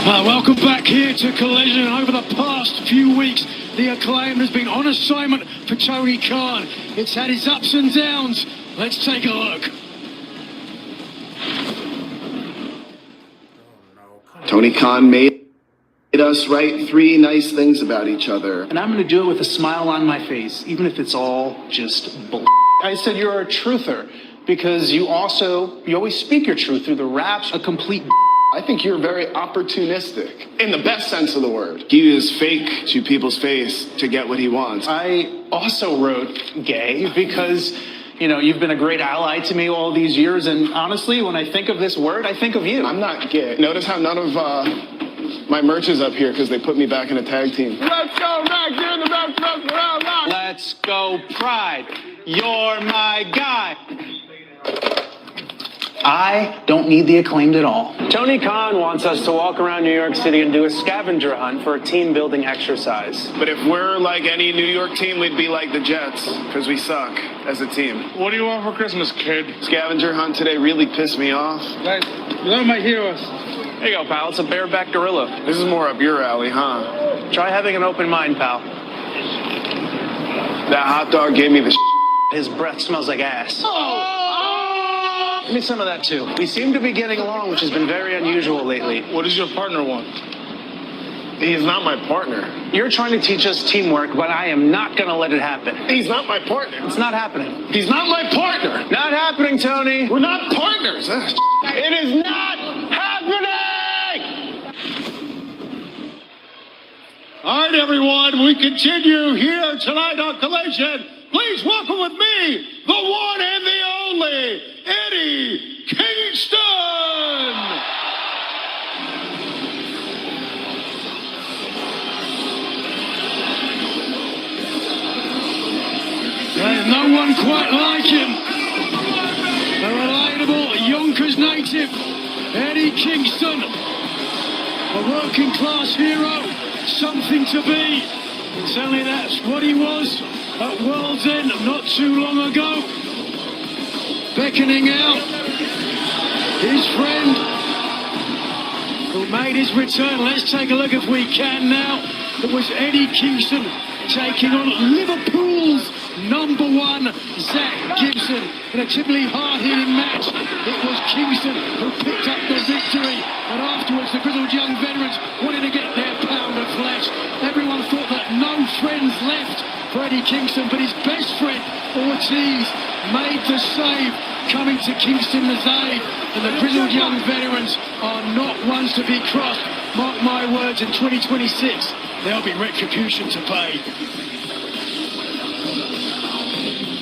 Welcome back here to Collision. Over the past few weeks, the Acclaimed has been on assignment for Tony Khan. It's had its ups and downs. Let's take a look. Tony Khan made us write 3 nice things about each other. And I'm going to do it with a smile on my face, even if it's all just bull. I said you're a truther because you always speak your truth through the raps. A complete. I think you're very opportunistic, in the best sense of the word. He uses fake to people's face to get what he wants. I also wrote gay because, you know, you've been a great ally to me all these years, and honestly, when I think of this word, I think of you. I'm not gay. Notice how none of my merch is up here because they put me back in a tag team. Let's go, Mac. You're the best wrestler around. Let's go, Pride. You're my guy. I don't need the Acclaimed at all. Tony Khan wants us to walk around New York City and do a scavenger hunt for a team-building exercise. But if we're like any New York team, we'd be like the Jets, because we suck as a team. What do you want for Christmas, kid? Scavenger hunt today really pissed me off. Guys, love my heroes. There you go, pal. It's a bareback gorilla. This is more up your alley, huh? Try having an open mind, pal. That hot dog gave me the His breath smells like ass. Give me some of that, too. We seem to be getting along, which has been very unusual lately. What does your partner want? He's not my partner. You're trying to teach us teamwork, but I am not going to let it happen. He's not my partner. It's not happening. He's not my partner. Not happening, Tony. We're not partners. It is not happening! All right, everyone, we continue here tonight on Collision. Please welcome with me, the one and the only, Eddie Kingston! There's no one quite like him. A relatable Yonkers native, Eddie Kingston. A working class hero, something to be. Certainly that's what he was at World's End not too long ago. Beckoning out his friend who made his return. Let's take a look if we can now. It was Eddie Kingston taking on Liverpool's #1, Zach Gibson, in a typically hard-hitting match. It was Kingston who picked up the victory, and afterwards the grizzled young veterans wanted to get their pound of flesh. Everyone thought that no friends left for Eddie Kingston, but his best friend, Ortiz, made the save, coming to Kingston's aid, and the grizzled young veterans are not ones to be crossed. Mark my words, in 2026, there'll be retribution to pay.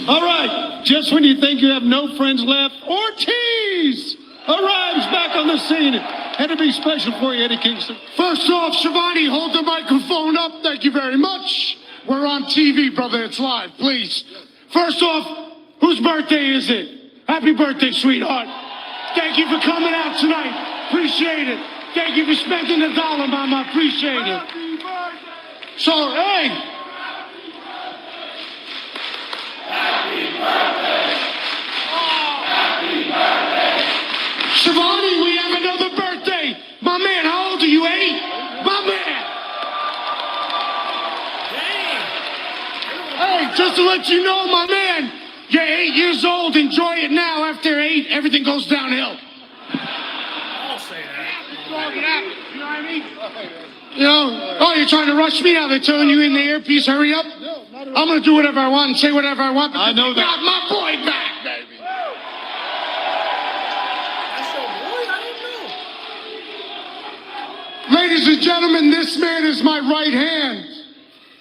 All right, just when you think you have no friends left, Ortiz arrives back on the scene. Had to be special for you, Eddie Kingston. First off, Shivani, hold the microphone up. Thank you very much. We're on TV, brother. It's live, please. First off, whose birthday is it? Happy birthday, sweetheart. Thank you for coming out tonight. Appreciate it. Thank you for spending the dollar, mama. Appreciate it. So, hey. Happy birthday. Happy birthday. Shivani, we have another birthday. My man, how old are you, Eddie? My man. Hey, just to let you know, my man, you're 8 years old. Enjoy it now. After 8, everything goes downhill. I'll say that. You know what I mean? You know, oh, you're trying to rush me now. They're telling you in the earpiece, hurry up. I'm going to do whatever I want and say whatever I want. I know that. Got my boy back, baby. That's your boy? I didn't know. Ladies and gentlemen, this man is my right hand.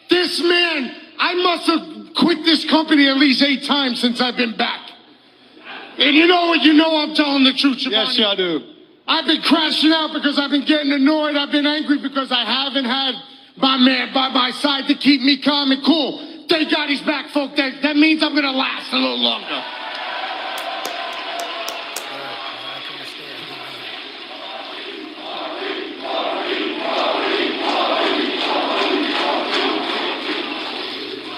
This man, I must have quit this company at least 8 times since I've been back. And you know what? You know I'm telling the truth, Shivani. Yes, I do. I've been crashing out because I've been getting annoyed. I've been angry because I haven't had my man by my side to keep me calm and cool. Thank God he's back, folks. That means I'm going to last a little longer.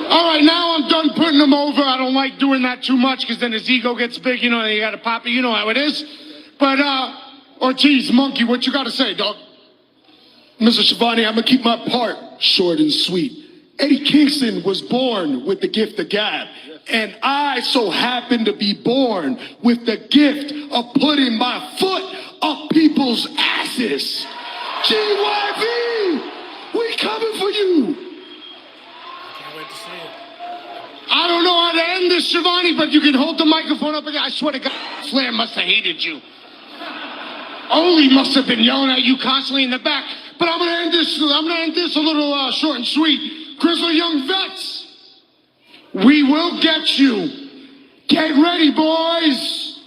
All right, now I'm done putting him over. I don't like doing that too much because then his ego gets big. You know, you got to pop it. You know how it is. But, Ortiz, monkey, what you got to say, dog? Mr. Schiavone, I'm gonna keep my part short and sweet. Eddie Kingston was born with the gift of gab. And I so happen to be born with the gift of putting my foot up people's asses. GYV, we coming for you. Can't wait to see it. I don't know how to end this, Schiavone, but you can hold the microphone up again. I swear to God, Flair must have hated you. Ole must have been yelling at you constantly in the back. But I'm gonna end this a little short and sweet. Grizzly Young Vets, we will get you. Get ready, boys.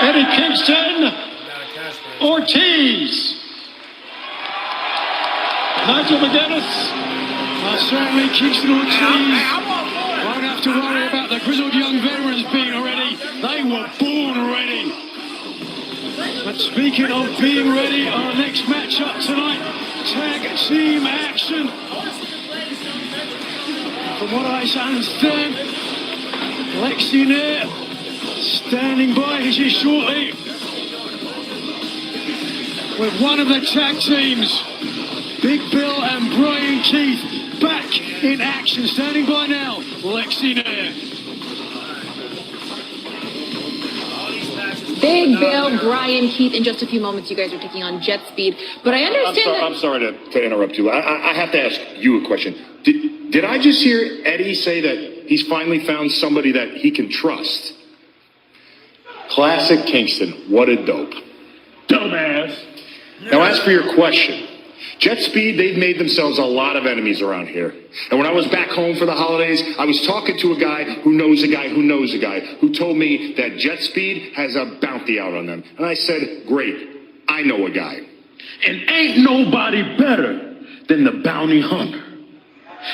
Eddie Kingston, Ortiz, Nigel McGuinness. Well, certainly Kingston Ortiz won't have to worry about the grizzled young veterans being ready. They were born ready. But speaking of being ready, our next matchup tonight, tag team action. From what I understand, Lexi Nair standing by here shortly with one of the tag teams, Big Bill and Brian Keith, back in action. Standing by now, Lexi Nair. Big Bill, Brian Keith. In just a few moments, you guys are taking on Jet Speed. But I understand I'm sorry to interrupt you. I have to ask you a question. Did I just hear Eddie say that he's finally found somebody that he can trust? Classic Kingston. What a dope. Dumbass. Now, as for your question, Jet Speed, they've made themselves a lot of enemies around here. And when I was back home for the holidays, I was talking to a guy who knows a guy who knows a guy who told me that Jet Speed has a bounty out on them. And I said, great, I know a guy. And ain't nobody better than the bounty hunter.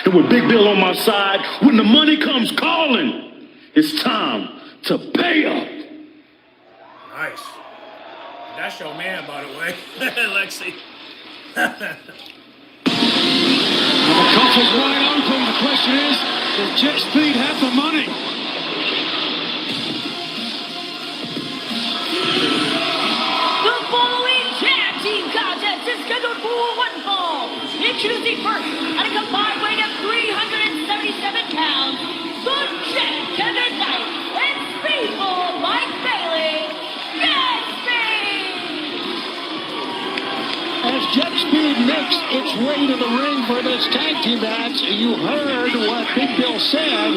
And with Big Bill on my side, when the money comes calling, it's time to pay up. Nice. That's your man, by the way, Lexi. The coffer's wide open. The question is, does Jet Speed have the money? The following tag team contest is scheduled for one fall. Introducing first, at a combined weight of 377 pounds, the Jet Kevin Knight and Speedball Mike Bailey, Jet Speed! As Jet Speed makes its way to the ring for this tag team match, you heard what Big Bill said.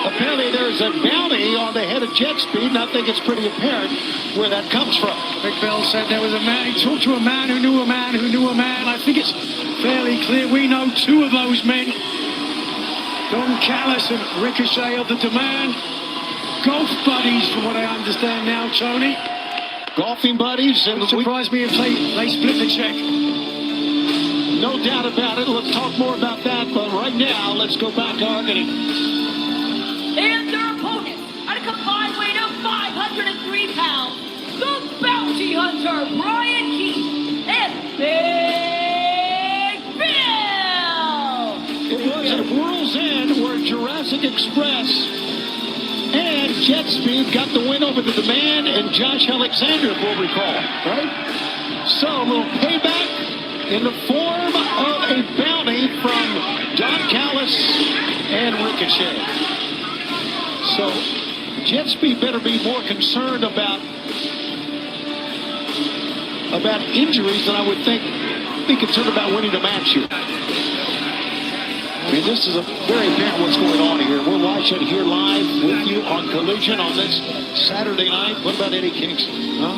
Apparently there's a bounty on the head of Jet Speed, and I think it's pretty apparent where that comes from. Big Bill said there was a man, he talked to a man who knew a man who knew a man. I think it's fairly clear we know two of those men. Don Callis and Ricochet of the Demand. Golf buddies, from what I understand now, Tony. Golfing buddies. And it surprised me if they split the check. No doubt about it. Let's talk more about that. But right now, let's go back to Argony. And their opponents, at a combined weight of 503 pounds, the Bounty Hunter, Brian Keith, and Big Bill! It was at World's End where Jurassic Express and Jet Speed got the win over the Demand and Josh Alexander, if we'll recall, right? So a little payback in the form of a bounty from Don Callis and Ricochet. So Jet Speed better be more concerned about injuries than I would think. Be concerned about winning the match here. I mean, this is a very apparent what's going on here. We're watching here live with you on Collision on this Saturday night. What about Eddie Kingston? Huh?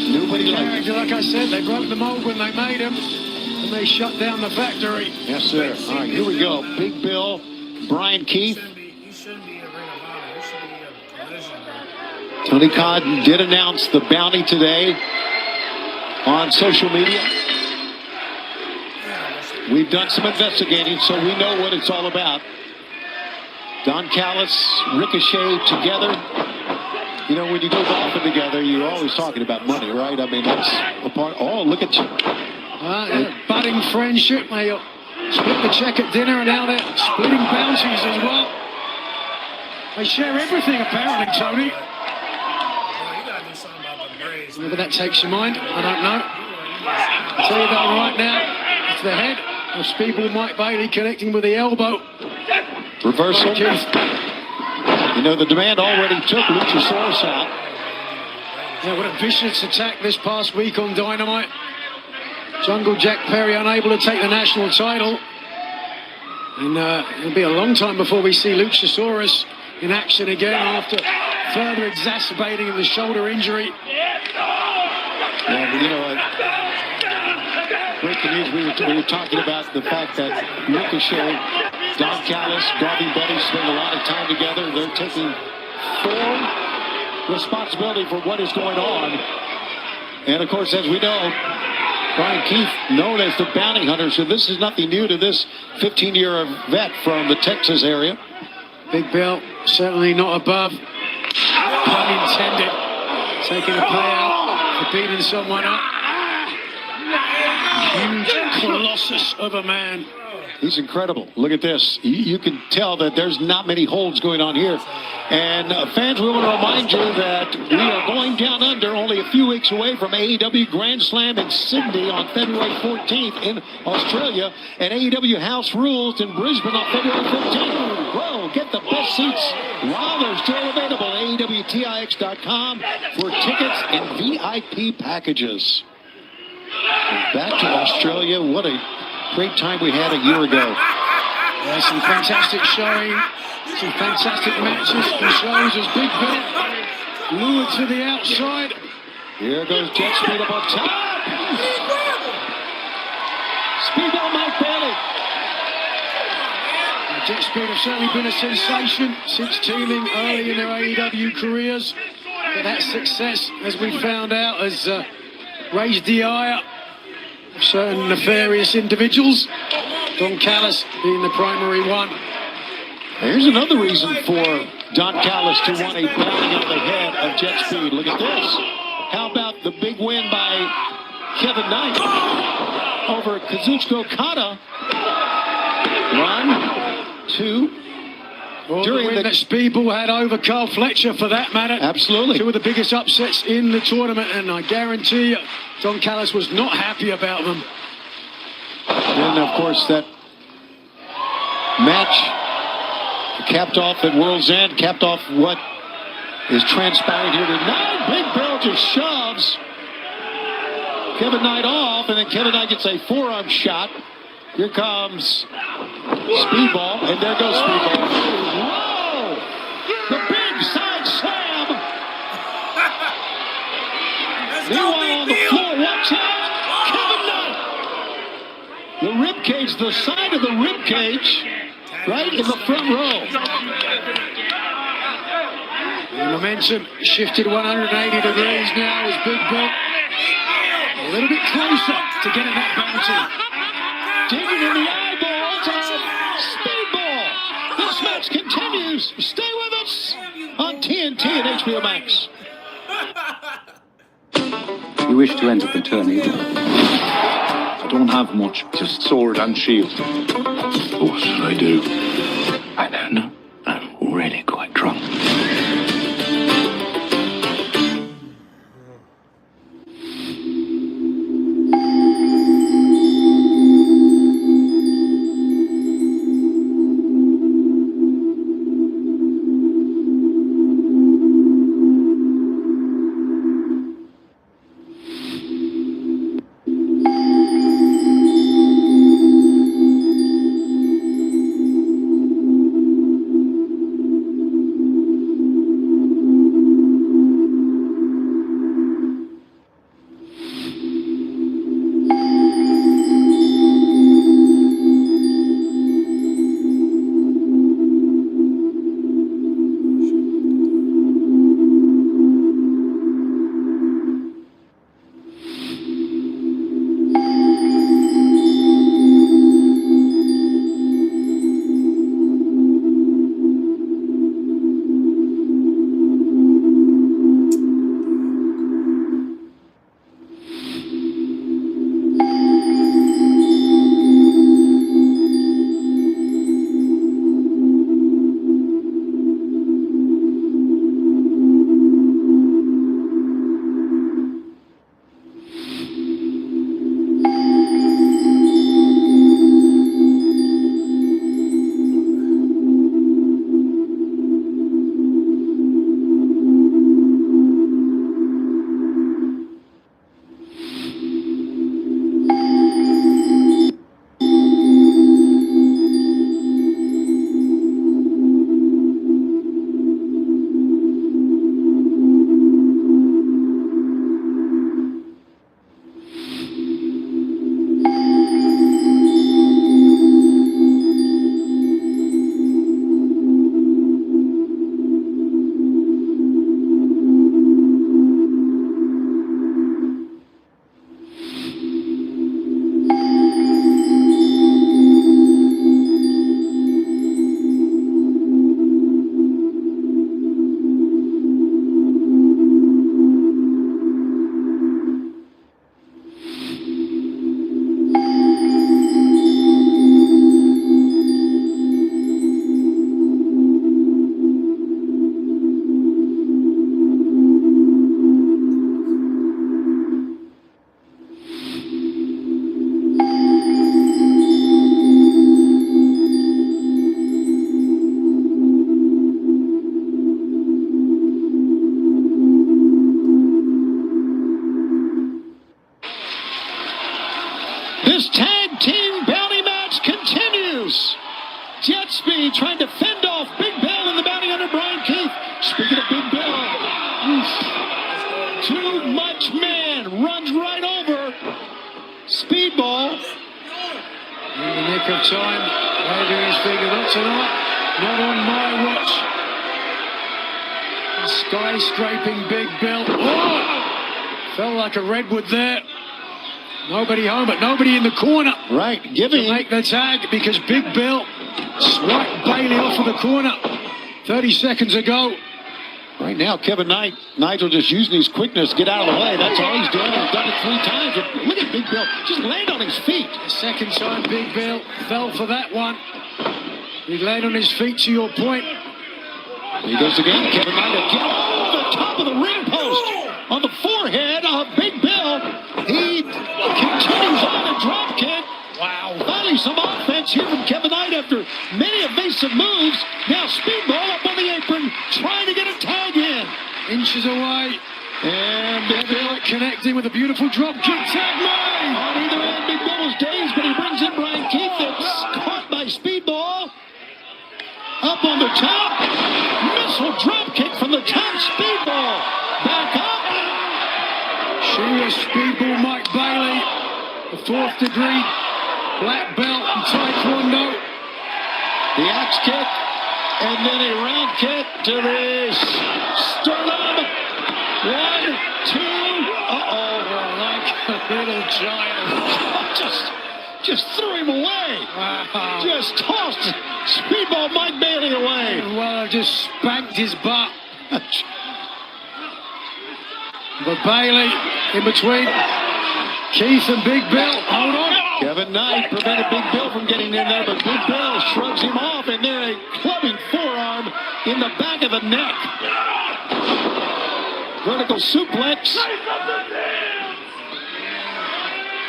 Nobody liked him. Like I said, they broke the mold when they made him, and they shut down the factory. Yes, sir. All right, here we go. Big Bill, Brian Keith. You shouldn't be a Ring of Honor. You should be a Collision. Tony Khan did announce the bounty today on social media. We've done some investigating, so we know what it's all about. Don Callis, Ricochet together. You know, when you go golfing together, you're always talking about money, right? I mean, that's a part. Oh, look at you. Budding friendship. They split the check at dinner, and now they're splitting bounties as well. They share everything, apparently, Tony. Whether that takes your mind, I don't know. tell you that right now, it's the head of Speedball Mike Bailey connecting with the elbow. Reversal. You know, the demand already took Luchasaurus out. Yeah, what a vicious attack this past week on Dynamite. Jungle Jack Perry unable to take the national title. And it'll be a long time before we see Luchasaurus in action again after further exacerbating the shoulder injury. Yeah, you know, breaking news, we were talking about the fact that Ricochet, Don Callis, Darby Buddy spend a lot of time together. They're taking full responsibility for what is going on. And of course, as we know, Brian Keith, known as the Bounty Hunter, so this is nothing new to this 15-year vet from the Texas area. Big Bill, certainly not above, pun intended, taking a payout for beating someone up. Huge colossus of a man. He's incredible. Look at this. You can tell that there's not many holds going on here. And fans, we want to remind you that we are going down under, only a few weeks away from AEW Grand Slam in Sydney on February 14th in Australia, and AEW House Rules in Brisbane on February 15th. Whoa, get the best seats while they're still available at AEWTIX.com for tickets and VIP packages. And back to Australia. What a great time we had a year ago. Yeah, some fantastic showing, some fantastic matches and shows as Big Bill lured to the outside. Here goes Jet Speed up on top. Speedball Mike Bailey. Jet Speed have certainly been a sensation since teaming early in their AEW careers. But that success, as we found out, has raised the ire of certain nefarious individuals. Don Callis being the primary one. Here's another reason for Don Callis to want a bounty on the head of Jet Speed. Look at this. How about the big win by Kevin Knight over Kazuchika Okada? 1, 2. Well, during the win that Speedball had over Carl Fletcher, for that matter. Absolutely. Two of the biggest upsets in the tournament, and I guarantee you, Don Callis was not happy about them. And of course, that match capped off at World's End, capped off what is transpiring here tonight. Big Bill just shoves Kevin Knight off, and then Kevin Knight gets a forearm shot. Here comes Speedball, and there goes Speedball. Whoa! The big side slam! Meanwhile, on the floor, watch out! Kevin Knight! The rib cage, the side of the rib cage, right in the front row. The momentum shifted 180 degrees now as Big Bill a little bit closer to getting that bounty. Digging in the eyeballs of Speedball. This match continues. Stay with us on TNT and HBO Max. You wish to enter the tourney? I don't have much, just sword and shield. What should I do? I don't know. I'm really quite drunk. This tag team bounty match continues. Jet Speed trying to fend off Big Bill and the bounty hunter Brian Keith. Speaking of Big Bill, too much man runs right over Speedball. In the nick of time, waving his finger, not tonight, not on my watch. Skyscraping Big Bill. Oh! Felt like a redwood there. Nobody home, but nobody in the corner. Right, giving to make the tag because Big Bill swiped Bailey off of the corner 30 seconds ago. Right now, Kevin Knight, Nigel just using his quickness to get out of the way. That's all he's done. He's done it 3 times. Look at Big Bill just land on his feet. The second time Big Bill fell for that one. He laid on his feet, to your point. He goes again. Kevin Knight again. Oh, the top of the ring post on the forehead of Big Bill. He continues on a drop kick. Wow. Finally some offense here from Kevin Knight after many evasive moves. Now Speedball up on the apron trying to get a tag in. Inches away. And Big Bill connecting with a beautiful drop kick tag made. On either end, Big Bill was dazed, but he brings in Brian Keith. That's caught by Speedball. Up on the top. Missile drop kick from the top. Speedball. Back up. Shearer, Speedball, Mike Bailey. The 4th degree black belt in Taekwondo. The axe kick. And then a round kick to the sternum. 1, 2. Uh-oh. Like a little giant. Just threw him away. Wow. Just tossed Speedball Mike Bailey away. Well, I just spanked his butt. But Bailey in between Keith and Big Bill. Hold on. Kevin Knight prevented Big Bill from getting in there, but Big Bill shrugs him off, and then a clubbing forearm in the back of the neck. Vertical suplex.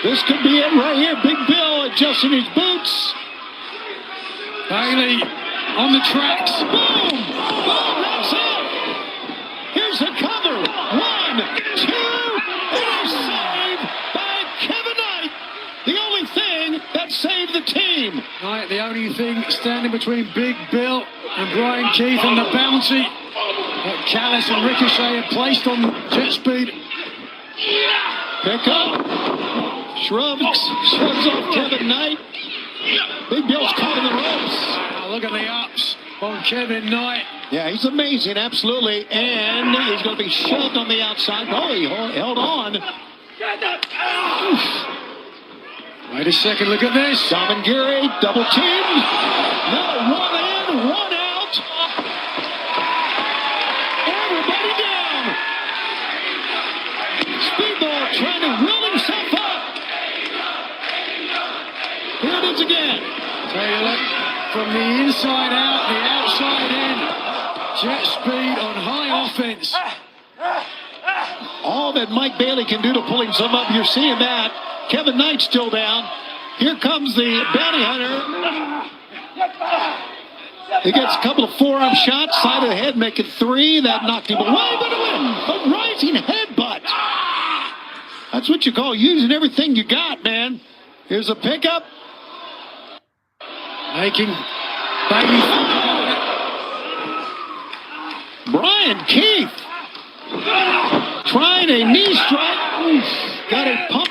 This could be it right here. Big Bill adjusting his boots. Bailey on the tracks. Boom! Boom! That's it! Here's the cover. 1, 2, and a save by Kevin Knight. The only thing that saved the team. Right, the only thing standing between Big Bill and Brian Keith and the bounty that Callis and Ricochet have placed on Jet Speed. Pick up. Shrugs off Kevin Knight. Big Bill's caught in the ropes. Wow, look at the ups on Kevin Knight. Yeah, he's amazing, absolutely. And he's going to be shoved on the outside. Oh, he held on. Wait a second, look at this. Damangiri, double team. No, 1 in, 1 out. Everybody down. Speedball trying to will himself up. Here it is again. Tell you what, from the inside out, the outside in. Jet Speed on high offense. All that Mike Bailey can do to pull himself up, you're seeing that. Kevin Knight still down. Here comes the bounty hunter. He gets a couple of forearm shots, side of the head, make it 3. That knocked him away, but a rising headbutt. That's what you call using everything you got, man. Here's a pickup. Making Bailey. Brian Keith trying a knee strike. Got a pump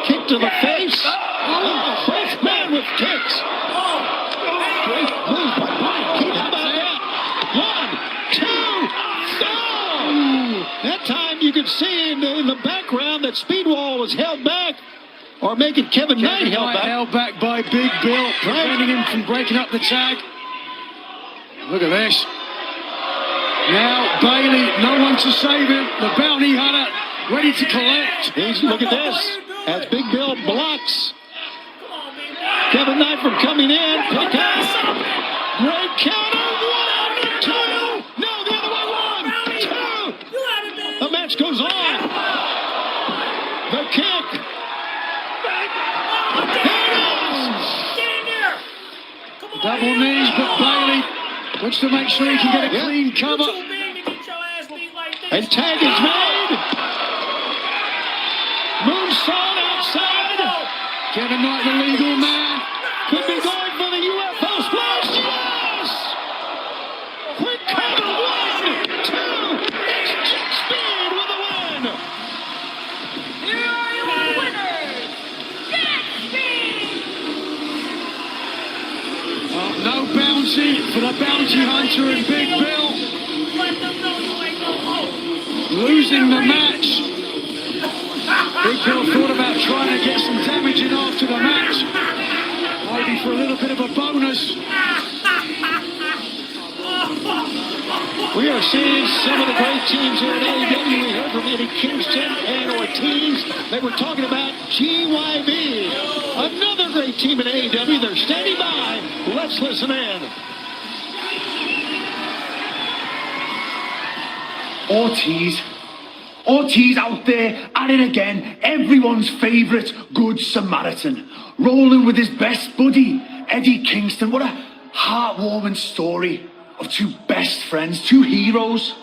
kick to the face. Oh, both men with kicks. Great move by Brian Keith. How about that? 1, 2, go! That time you could see in the background that Speedball was held back. Or making Kevin Knight held back by Big Bill, preventing him from breaking up the tag. Look at this. Now Bailey, no one to save him. The bounty hunter ready to collect. Look at this. As Big Bill blocks Kevin Knight from coming in. Pick up. Great counter. 1, 2. No, the other way. 1, 2. The match goes on. The kick. Double knees, but Bailey wants to make sure he can get a clean cover. And tag is made. Moonsault outside. Kevin Knight, the legal man, could be going for the UFO splash. Yes! Quick cover, 1, 2, it's Jet Speed with the win. Here are your winners, Jet Speed! No bounty for the bounty hunter and Big Bill. Let them know you ain't no hope. Losing the match. Big Bill thought about trying to get some damage in after the match. Maybe for a little bit of a bonus. We are seeing some of the great teams here at AEW. We heard from Eddie Kingston and Ortiz. They were talking about GYB. Another great team at AEW. They're standing by. Let's listen in. Ortiz out there at it again, everyone's favourite Good Samaritan, rolling with his best buddy, Eddie Kingston. What a heartwarming story of two best friends, two heroes.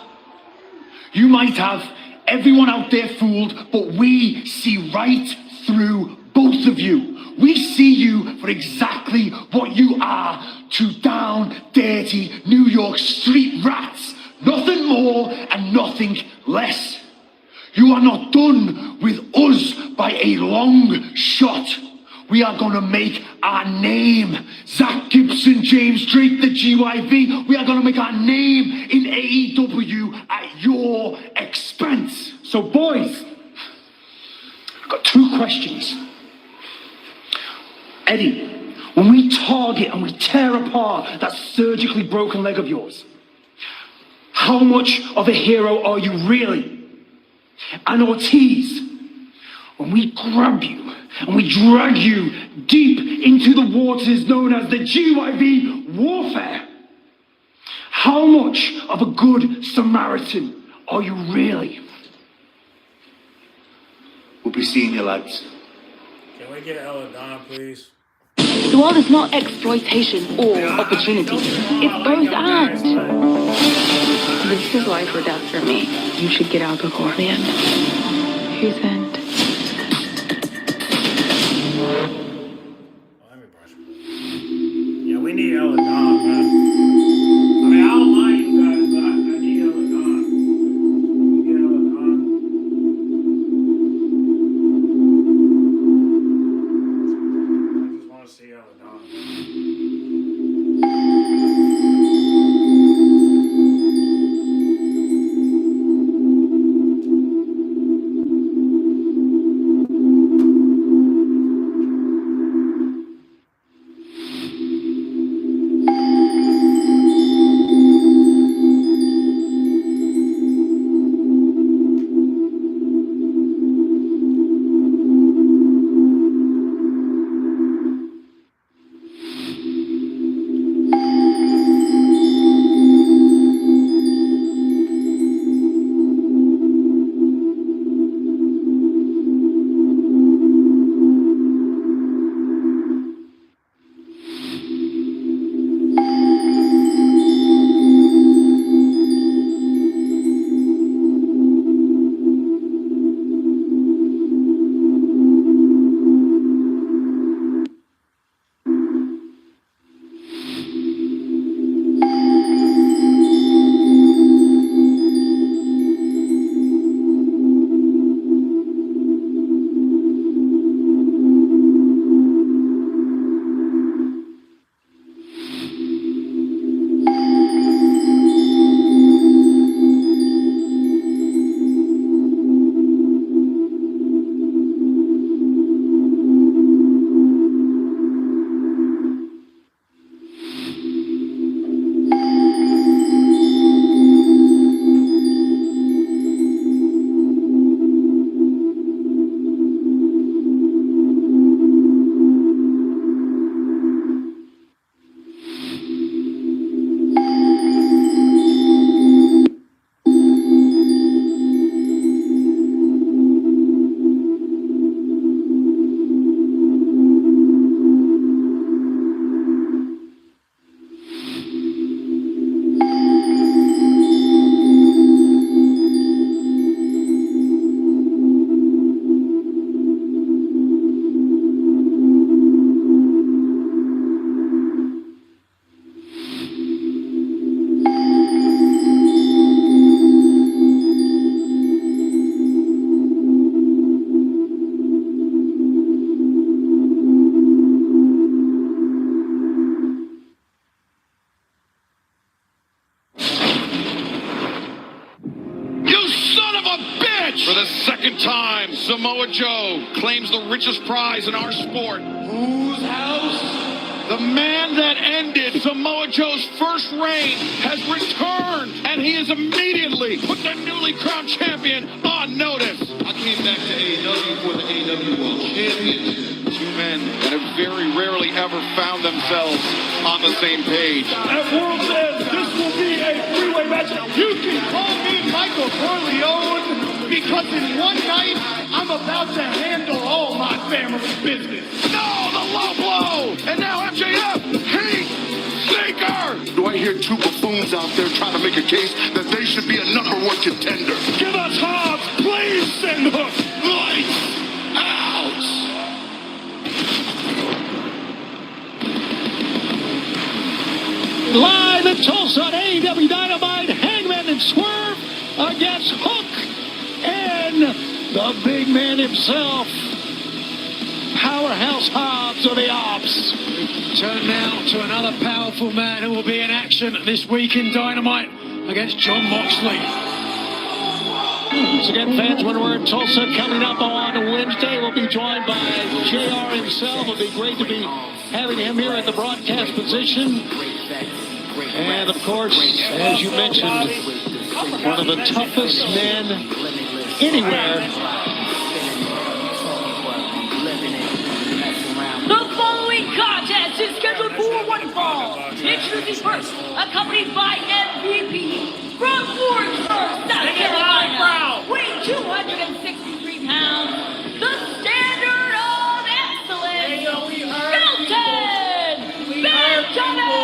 You might have everyone out there fooled, but we see right through both of you. We see you for exactly what you are, two down, dirty New York street rats. Nothing more and nothing less. You are not done with us by a long shot. We are going to make our name. Zach Gibson, James Drake, the GYV. We are going to make our name in AEW at your expense. So boys, I've got 2 questions. Eddie, when we target and we tear apart that surgically broken leg of yours, how much of a hero are you really? And Ortiz, when we grab you and we drag you deep into the waters known as the GYV warfare, how much of a good Samaritan are you really? We'll be seeing you, lads. Can we get Ella Don, please? The world is not exploitation or opportunity. It's both and. This is life or death for me. You should get out before the end. Whose end? Yeah, we need Ella Don, man. I mean, I don't mind you guys, but I need Ella Don. Can we get Ella Don? I just want to see Ella Don. For the second time, Samoa Joe claims the richest prize in our sport. Whose house? The man that ended Samoa Joe's first reign has returned, and he has immediately put the newly crowned champion on notice. I came back to AEW for the AEW World Championship. Two men that have very rarely ever found themselves on the same page. As World says, this will be a three-way match. You can call me Michael Corleone because in one night, I'm about to handle all my family's business. No, the low blow! And now MJF, Heat Seeker! Do I hear two buffoons out there trying to make a case that they should be a number one contender? Give us Hobbs, please send Hook! Lights out! Live in Tulsa on AEW Dynamite, Hangman and Swerve against Hook and the big man himself, Powerhouse Hobbs of the Ops. Turn now to another powerful man who will be in action this week in Dynamite against Jon Moxley. Once again, fans, when we're in Tulsa, coming up on Wednesday, we'll be joined by JR himself. It'll be great to be having him here in the broadcast position. And, of course, as you mentioned, one of the toughest men anywhere. The following contest is scheduled for one fall. Introducing first, accompanied by MVP from Wardsburg, South Carolina, weighing 263 pounds, the standard of excellence, Shelton Benjamin!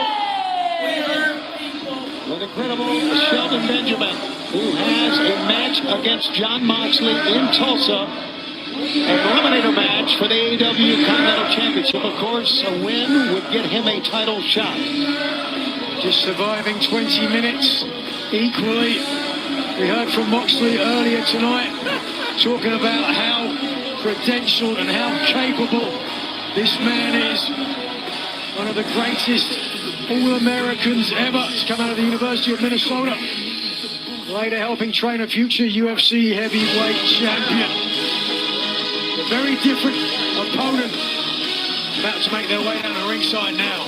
An incredible Shelton Benjamin, who has a match against Jon Moxley in Tulsa. An eliminator match for the AEW Continental Championship. Of course, a win would get him a title shot. Just surviving 20 minutes equally. We heard from Moxley earlier tonight, talking about how credentialed and how capable this man is. One of the greatest All-Americans ever to come out of the University of Minnesota. Later helping train a future UFC heavyweight champion. A very different opponent about to make their way down the ringside now.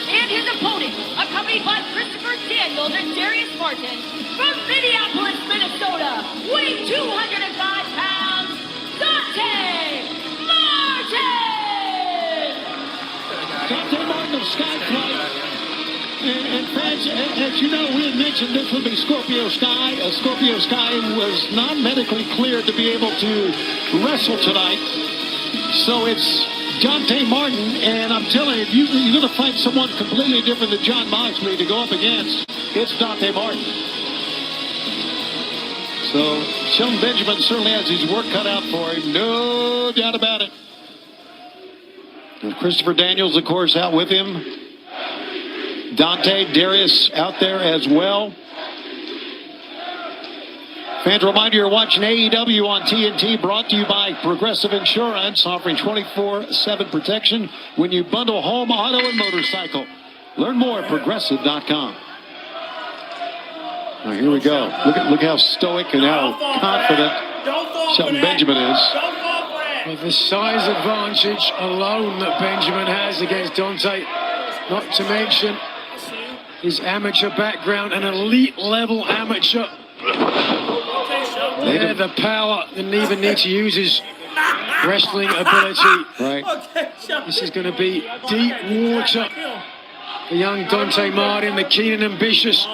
And his opponent, accompanied by Christopher Daniels and Darius Martin, from Minneapolis, Minnesota, weighing 205 pounds, Dante Martin! Dante Martin of Skyflight. And fans, as you know, we had mentioned this would be Scorpio Sky. Scorpio Sky was not medically cleared to be able to wrestle tonight. So it's Dante Martin, and I'm telling you, if you're going to find someone completely different than Jon Moxley to go up against, it's Dante Martin. So Shelton Benjamin certainly has his work cut out for him, no doubt about it. And Christopher Daniels, of course, out with him. Dante, Darius out there as well. Fans, reminder, you're watching AEW on TNT, brought to you by Progressive Insurance, offering 24/7 protection when you bundle home, auto, and motorcycle. Learn more at Progressive.com. Now, here we go. Look how stoic and how confident Shelton Benjamin is. With the size advantage alone that Benjamin has against Dante, not to mention his amateur background, an elite level amateur. Yeah, the power, didn't even need to use his wrestling ability. Right. This is going to be deep water for young Dante Martin, the keen and ambitious.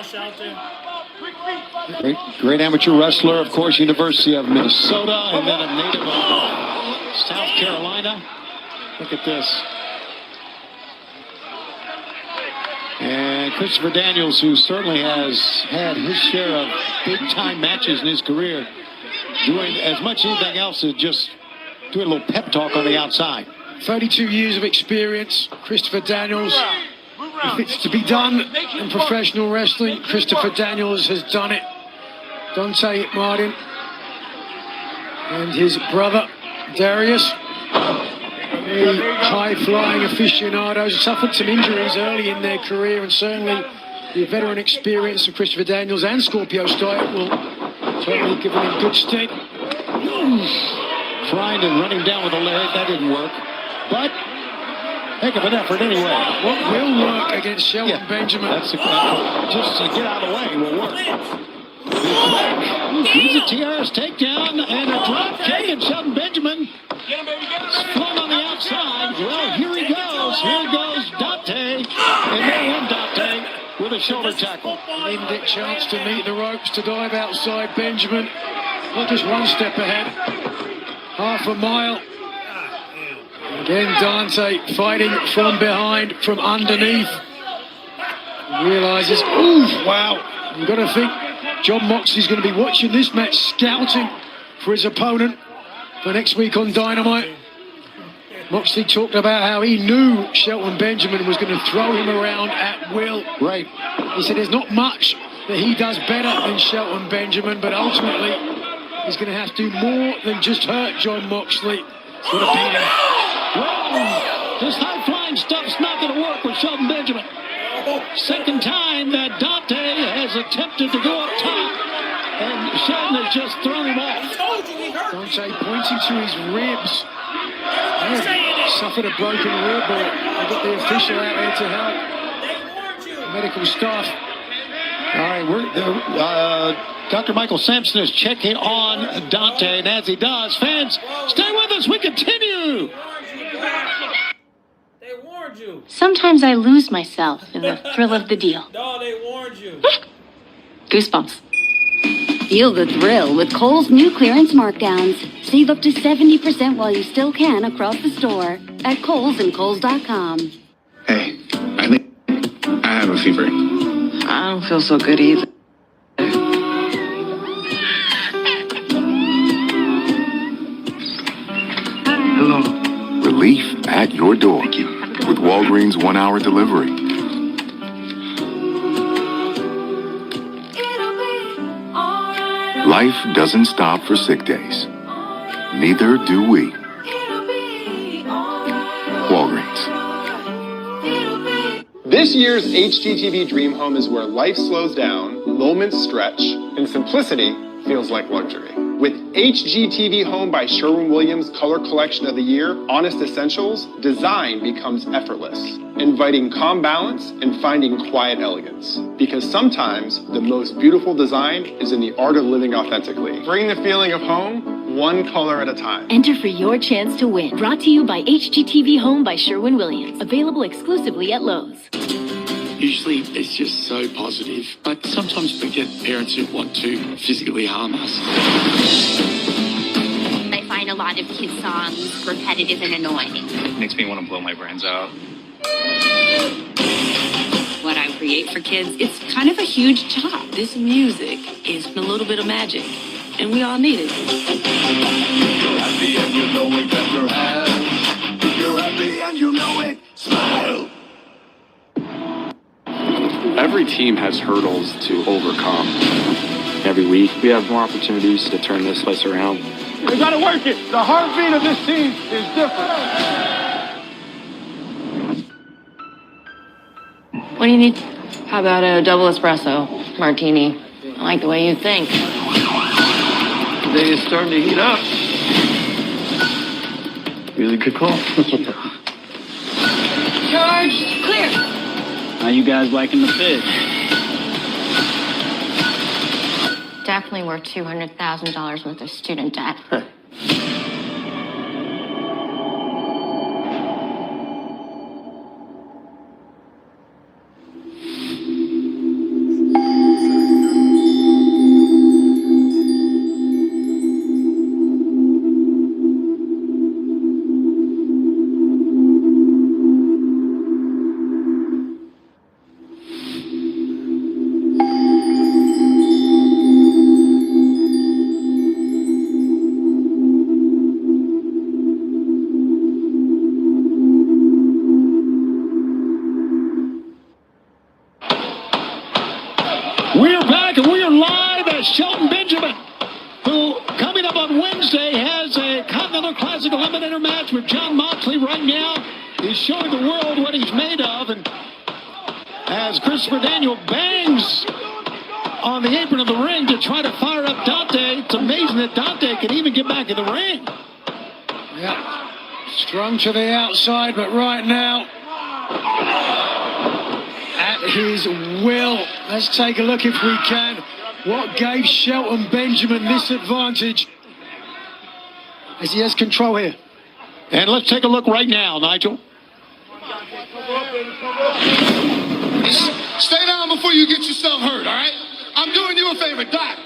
Great amateur wrestler, of course, University of Minnesota, and then a native of South Carolina. Look at this. And Christopher Daniels, who certainly has had his share of big-time matches in his career, doing as much as anything else as just doing a little pep talk on the outside. 32 years of experience, Christopher Daniels. If it's to be done in professional wrestling, Christopher Daniels has done it. Dante Martin and his brother, Darius, the high-flying aficionados, suffered some injuries early in their career, and certainly the veteran experience of Christopher Daniels and Scorpio Sky will Totally giving him good stead. Trying and running down with a leg. That didn't work. But heck of an effort anyway. What will work against Shelton Benjamin? That's just to get out of the way will work. He's a TRS takedown and a drop kick, and Shelton Benjamin flung on the outside. Well, here he goes. Here goes Dante. And there went Dante with a shoulder tackle. Didn't get a chance to meet the ropes to dive outside Benjamin. Not just one step ahead. Half a mile. Again, Dante fighting from behind, from underneath. Realizes, ooh, wow. You've got to think John Moxley's going to be watching this match, scouting for his opponent for next week on Dynamite. Moxley talked about how he knew Shelton Benjamin was going to throw him around at will. Right. He said there's not much that he does better than Shelton Benjamin, but ultimately he's going to have to do more than just hurt John Moxley. It's going to beat him. Well, this high-flying stuff's not going to work with Shelton Benjamin. Second time that Dante has attempted to go up top, and Shelton has just thrown him off. Dante pointing to his ribs. Suffered a broken rib, but they got the official out there to help. Medical staff. All right, Dr. Michael Sampson is checking on Dante, and as he does, fans, stay with us. We continue. They warned you. Sometimes I lose myself in the thrill of the deal. No, they warned you. Goosebumps. Feel the thrill with Kohl's new clearance markdowns. Save up to 70% while you still can across the store at Kohl's and Kohl's.com. Hey, I think I have a fever. I don't feel so good either. Hello. Relief at your door with Walgreens 1-hour delivery. Life doesn't stop for sick days. Neither do we. Walgreens. This year's HGTV Dream Home is where life slows down, moments stretch, and simplicity feels like luxury. With HGTV Home by Sherwin-Williams Color Collection of the Year, Honest Essentials, design becomes effortless, inviting calm balance and finding quiet elegance. Because sometimes the most beautiful design is in the art of living authentically. Bring the feeling of home, one color at a time. Enter for your chance to win. Brought to you by HGTV Home by Sherwin-Williams. Available exclusively at Lowe's. Usually it's just so positive, but sometimes we get parents who want to physically harm us. I find a lot of kids' songs repetitive and annoying. It makes me want to blow my brains out. What I create for kids, it's kind of a huge job. This music is a little bit of magic, and we all need it. If you're happy and you know it, clap your hands. If you're happy and you know it, smile. Every team has hurdles to overcome. Every week, we have more opportunities to turn this place around. We gotta work it. The heartbeat of this team is different. What do you need? How about a double espresso martini? I like the way you think. The day is starting to heat up. Really good call. Charge clear. How you guys liking the fish? Definitely worth $200,000 worth of student debt. We're back and we are live as Shelton Benjamin, who coming up on Wednesday has a Continental Classic Eliminator match with John Moxley. Right now, he's showing the world what he's made of, and as Christopher Daniel bangs on the apron of the ring to try to fire up Dante. It's amazing that Dante can even get back in the ring. Yeah, strung to the outside, but right now, at his will. Let's take a look, if we can, what gave Shelton Benjamin this advantage, as he has control here. And let's take a look right now, Nigel. Stay down before you get yourself hurt, all right? I'm doing you a favor, Doc.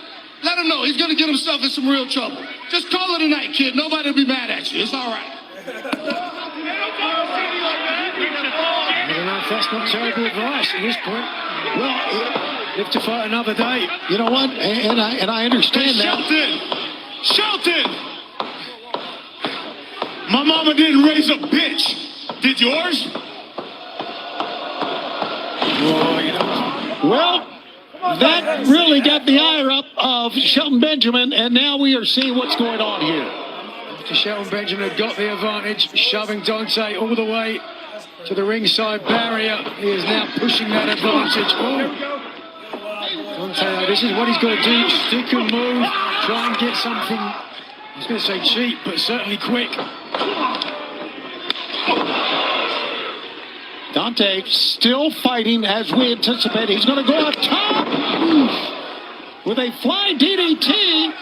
Let him know he's gonna get himself in some real trouble. Just call it a night, kid. Nobody will be mad at you. It's all right. I don't know if that's not terrible advice at this point. Well, live to fight another day. You know what? And I understand that. Shelton! My mama didn't raise a bitch. Did yours? Well, that really got the ire up of Shelton Benjamin, and now we are seeing what's going on here. Mr. Shelton Benjamin had got the advantage, shoving Dante all the way to the ringside barrier. He is now pushing that advantage. Oh. Dante, this is what he's got to do. Stick and move, try and get something, I was going to say cheap, but certainly quick. Dante still fighting as we anticipate. He's going to go up top with a flying DDT.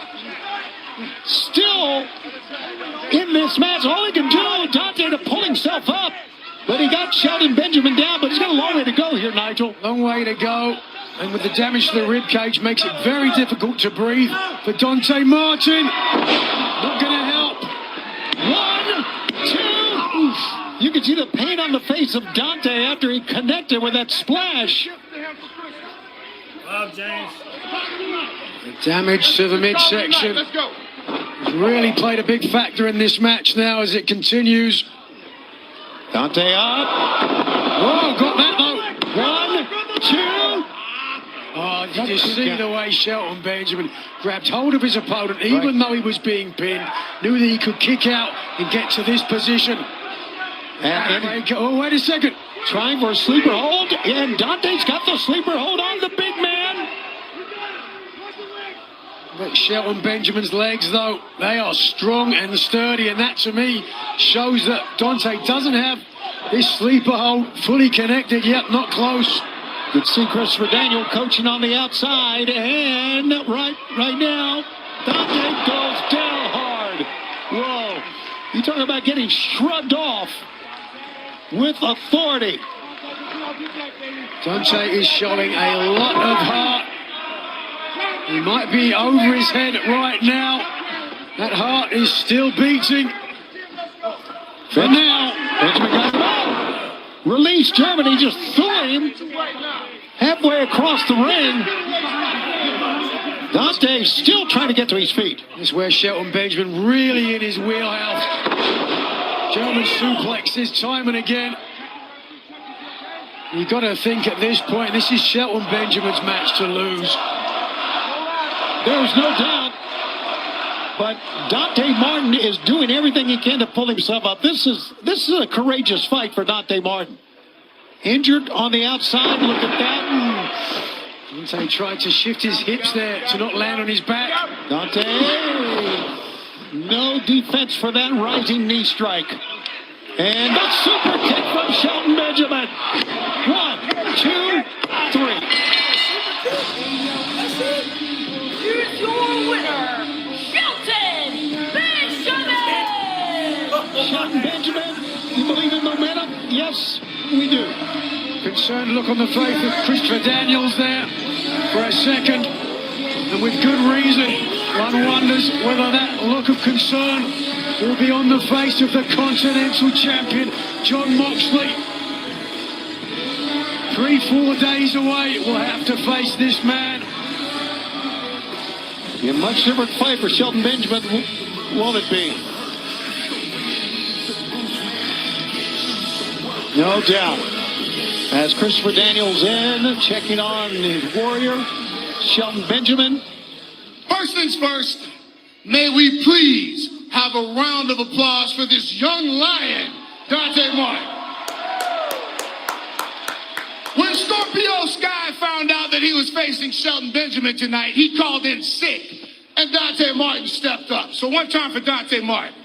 Still in this match. All he can do, Dante, to pull himself up. But he got Shelton Benjamin down, but he's got a long way to go here, Nigel. Long way to go. And with the damage to the rib cage, makes it very difficult to breathe for Dante Martin. Not going to help. 1, 2. Oof. You can see the pain on the face of Dante after he connected with that splash. Well, James. The damage to the midsection has really played a big factor in this match now as it continues. Dante up. Oh, got that though. 1, 2. Oh, you just see the way Shelton Benjamin grabbed hold of his opponent, even though he was being pinned, knew that he could kick out and get to this position. Oh, wait a second. Trying for a sleeper hold, and Dante's got the sleeper hold on the big man. But Shelton Benjamin's legs, though, they are strong and sturdy, and that, to me, shows that Dante doesn't have this sleeper hold fully connected yet, not close. Good to see Christopher Daniel coaching on the outside, and right now, Dante goes down hard. Whoa, you talking about getting shrugged off with authority. Dante is showing a lot of heart. He might be over his head right now. That heart is still beating. For now, Benjamin got him out. Release Germany, just threw him halfway across the ring. Dante still trying to get to his feet. This is where Shelton Benjamin really in his wheelhouse. German suplexes time and again. You've got to think at this point, this is Shelton Benjamin's match to lose. There's no doubt. But Dante Martin is doing everything he can to pull himself up. This is a courageous fight for Dante Martin. Injured on the outside, look at that. Dante tried to shift his hips there to not land on his back. Dante, no defense for that rising knee strike. And the super kick from Shelton Benjamin. 1, 2, 3. Here's your winner, Shelton Benjamin! Shelton Benjamin, you believe in momentum? Yes, we do. Concerned look on the face of Christopher Daniels there for a second. And with good reason, one wonders whether that look of concern will be on the face of the Continental Champion, Jon Moxley. 3-4 days away, we'll have to face this man. A much different fight for Shelton Benjamin, won't it be? No doubt. As Christopher Daniels in, checking on his warrior, Shelton Benjamin. First things first, may we please have a round of applause for this young lion, Dante Martin. When Scorpio Sky found out that that he was facing Shelton Benjamin tonight, he called in sick, and Dante Martin stepped up. So one time for Dante Martin.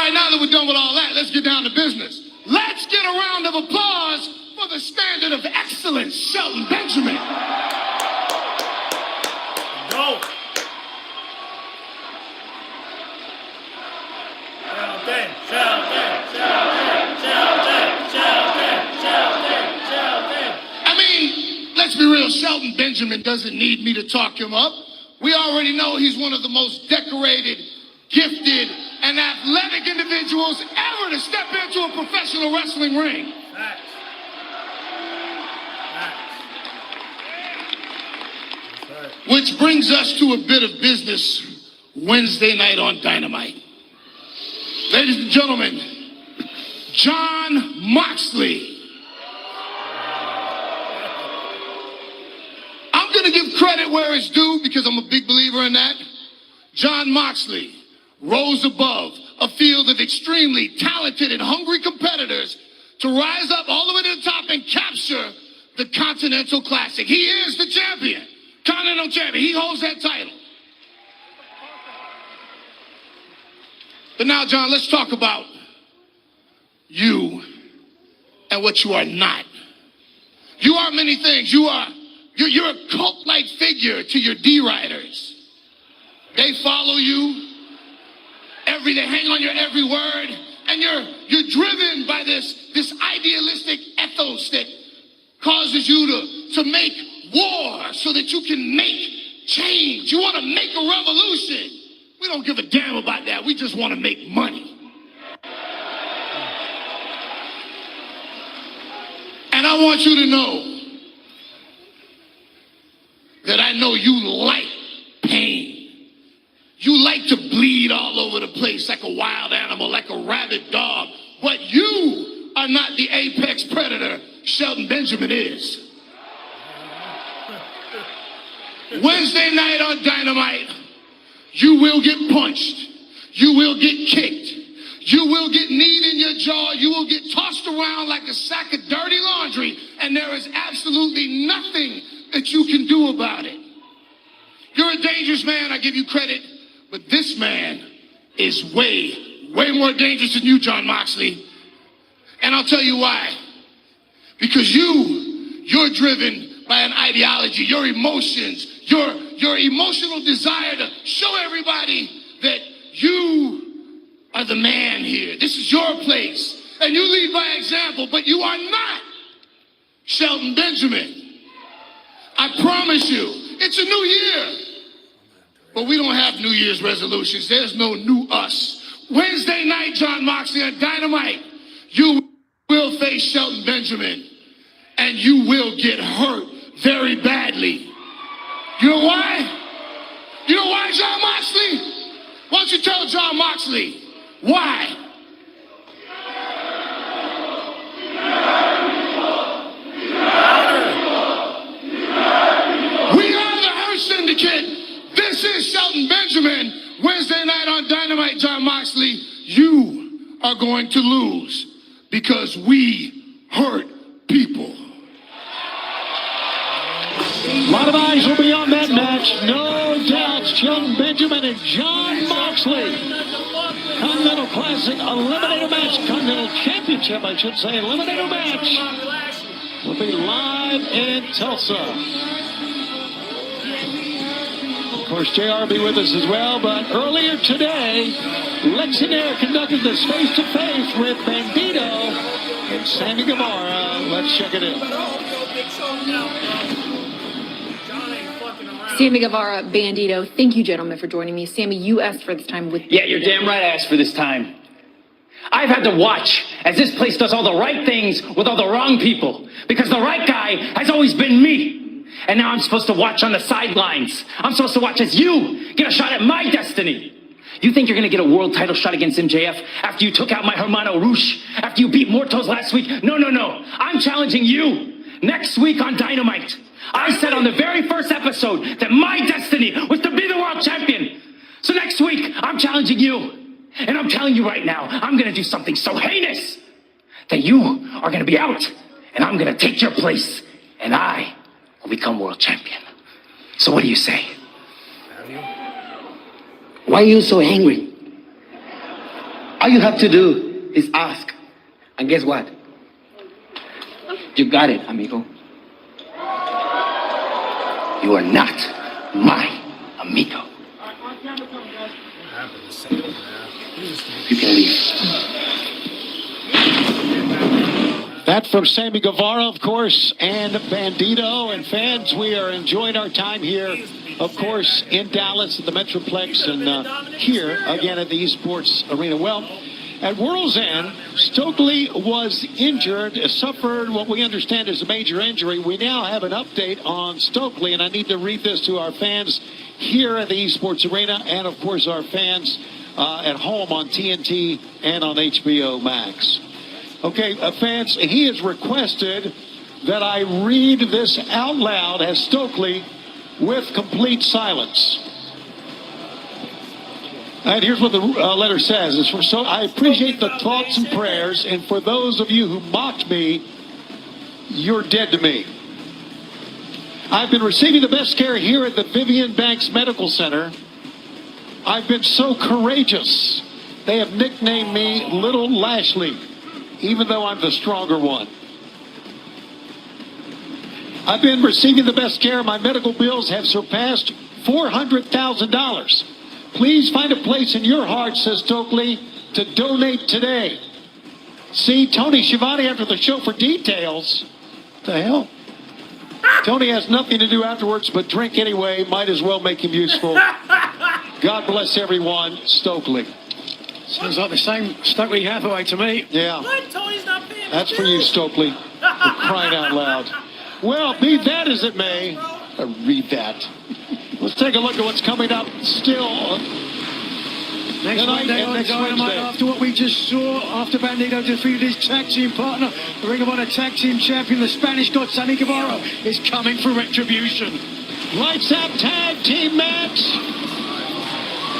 Now that we're done with all that, let's get down to business. Let's get a round of applause for the standard of excellence, Shelton Benjamin. Go. Shelton, Shelton. I mean, let's be real, Shelton Benjamin doesn't need me to talk him up. We already know he's one of the most decorated, gifted, and athletic individuals ever to step into a professional wrestling ring. Which brings us to a bit of business Wednesday night on Dynamite. Ladies and gentlemen, Jon Moxley. I'm going to give credit where it's due because I'm a big believer in that. Jon Moxley rose above a field of extremely talented and hungry competitors to rise up all the way to the top and capture the Continental Classic. He is the champion, Continental Champion. He holds that title. But now, John, let's talk about you and what you are not. You are many things. You're a cult-like figure to your D-Riders. They follow you. They hang on your every word, and you're driven by this idealistic ethos that causes you to make war so that you can make change. You want to make a revolution. We don't give a damn about that. We just want to make money. And I want you to know that I know you like pain. You like to bleed all over the place like a wild animal, like a rabid dog. But you are not the apex predator Shelton Benjamin is. Wednesday night on Dynamite, you will get punched. You will get kicked. You will get kneed in your jaw. You will get tossed around like a sack of dirty laundry. And there is absolutely nothing that you can do about it. You're a dangerous man, I give you credit. But this man is way more dangerous than you, Jon Moxley. And I'll tell you why. Because you're driven by an ideology, your emotions, your emotional desire to show everybody that you are the man here. This is your place. And you lead by example, but you are not Shelton Benjamin. I promise you, it's a new year. But we don't have New Year's resolutions. There's no new us. Wednesday night, Jon Moxley on Dynamite, you will face Shelton Benjamin, and you will get hurt very badly. You know why? You know why, Jon Moxley? Why don't you tell Jon Moxley why? We are the Hurt Syndicate. This is Shelton Benjamin. Wednesday night on Dynamite, Jon Moxley, you are going to lose because we hurt people. A lot of eyes will be on that match. No doubt, Shelton Benjamin and Jon Moxley. Continental Classic Eliminator match. Continental Championship, I should say. Eliminator match will be live in Tulsa. Of course, JR will be with us as well, but earlier today, Lexinair conducted this face-to-face with Bandito and Sammy Guevara. Let's check it in. Sammy Guevara, Bandito, thank you, gentlemen, for joining me. Sammy, you asked for this time with me. Yeah, you're damn right I asked for this time. I've had to watch as this place does all the right things with all the wrong people, because the right guy has always been me. And now I'm supposed to watch on the sidelines. I'm supposed to watch as you get a shot at my destiny. You think you're gonna get a world title shot against MJF after you took out my Hermano Roosh? After you beat Mortos last week? No. I'm challenging you next week on Dynamite. I said on the very first episode that my destiny was to be the world champion. So next week, I'm challenging you. And I'm telling you right now, I'm gonna do something so heinous that you are gonna be out. And I'm gonna take your place. And I will become world champion. So what do you say? Why are you so angry? All you have to do is ask. And guess what? You got it, amigo. You are not my amigo. You can leave. That from Sammy Guevara, of course, and Bandito. And fans, we are enjoying our time here, of course, in Dallas at the Metroplex and here again at the Esports Arena. Well, at World's End, Stokely was injured, suffered what we understand is a major injury. We now have an update on Stokely, and I need to read this to our fans here at the Esports Arena and, of course, our fans at home on TNT and on HBO Max. Okay, fans, he has requested that I read this out loud as Stokely with complete silence. And here's what the letter says. It's from I appreciate the thoughts and prayers, and for those of you who mocked me, you're dead to me. I've been receiving the best care here at the Vivian Banks Medical Center. I've been so courageous. They have nicknamed me Little Lashley, even though I'm the stronger one. I've been receiving the best care. My medical bills have surpassed $400,000. Please find a place in your heart, says Stokely, to donate today. See Tony Schiavone after the show for details. What the hell? Tony has nothing to do afterwards but drink anyway. Might as well make him useful. God bless everyone, Stokely. Sounds like the same Stokely Hathaway to me. Yeah. What? Tony's not paying That's for you, Stokely. For crying out loud. Well, be that as it may, read that. Let's take a look at what's coming up still. Next Monday on Dynamite, after what we just saw, after Bandito defeated his tag team partner, the Ring of Honor tag team champion, the Spanish God, Sammy Guevara, is coming for retribution. Lights out tag team match.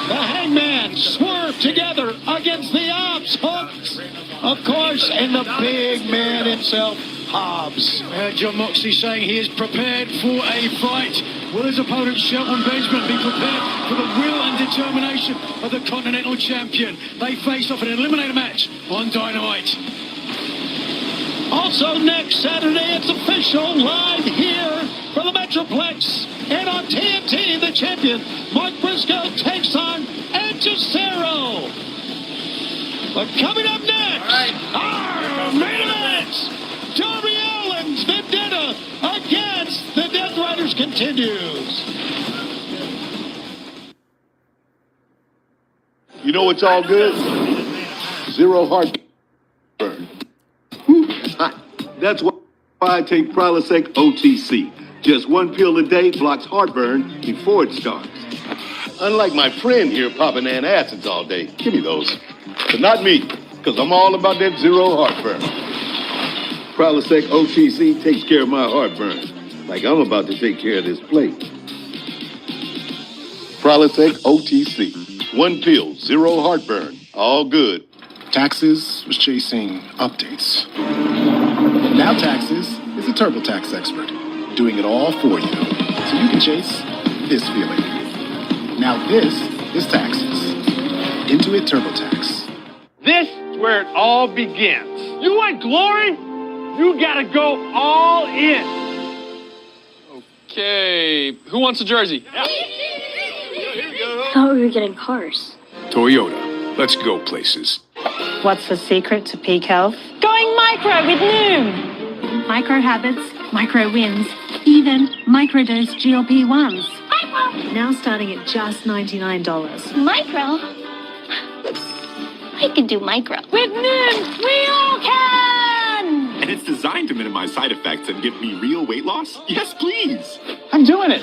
The Hangman swerve together against the Ops Hooks, of course, and the big man himself, Hobbs. John Moxley saying he is prepared for a fight. Will his opponent, Shelton Benjamin, be prepared for the will and determination of the Continental Champion? They face off in an eliminator match on Dynamite. Also next Saturday, it's official, live here from the Metroplex. And on TNT, the champion, Mark Briscoe, takes on Ed Cesaro. But coming up next, our main event, Darby Allin's vendetta against the Death Riders continues. You know what's all good? Zero heartburn. That's why I take Prilosec OTC. Just one pill a day blocks heartburn before it starts. Unlike my friend here popping antacids all day. Give me those. But not me, because I'm all about that zero heartburn. Prilosec OTC takes care of my heartburn, like I'm about to take care of this plate. Prilosec OTC. One pill, zero heartburn. All good. Taxes was chasing updates. Now Taxes is a TurboTax expert, doing it all for you, so you can chase this feeling. Now this is Taxes. Intuit TurboTax. This is where it all begins. You want glory? You gotta go all in. Okay, who wants a jersey? I thought we were getting cars. Toyota. Let's go places. What's the secret to peak health? Going micro with Noom. Micro habits, micro wins, even microdose GLP-1s. Now starting at just $99. Micro? I can do micro. With Noom, we all can! And it's designed to minimize side effects and give me real weight loss? Yes, please. I'm doing it.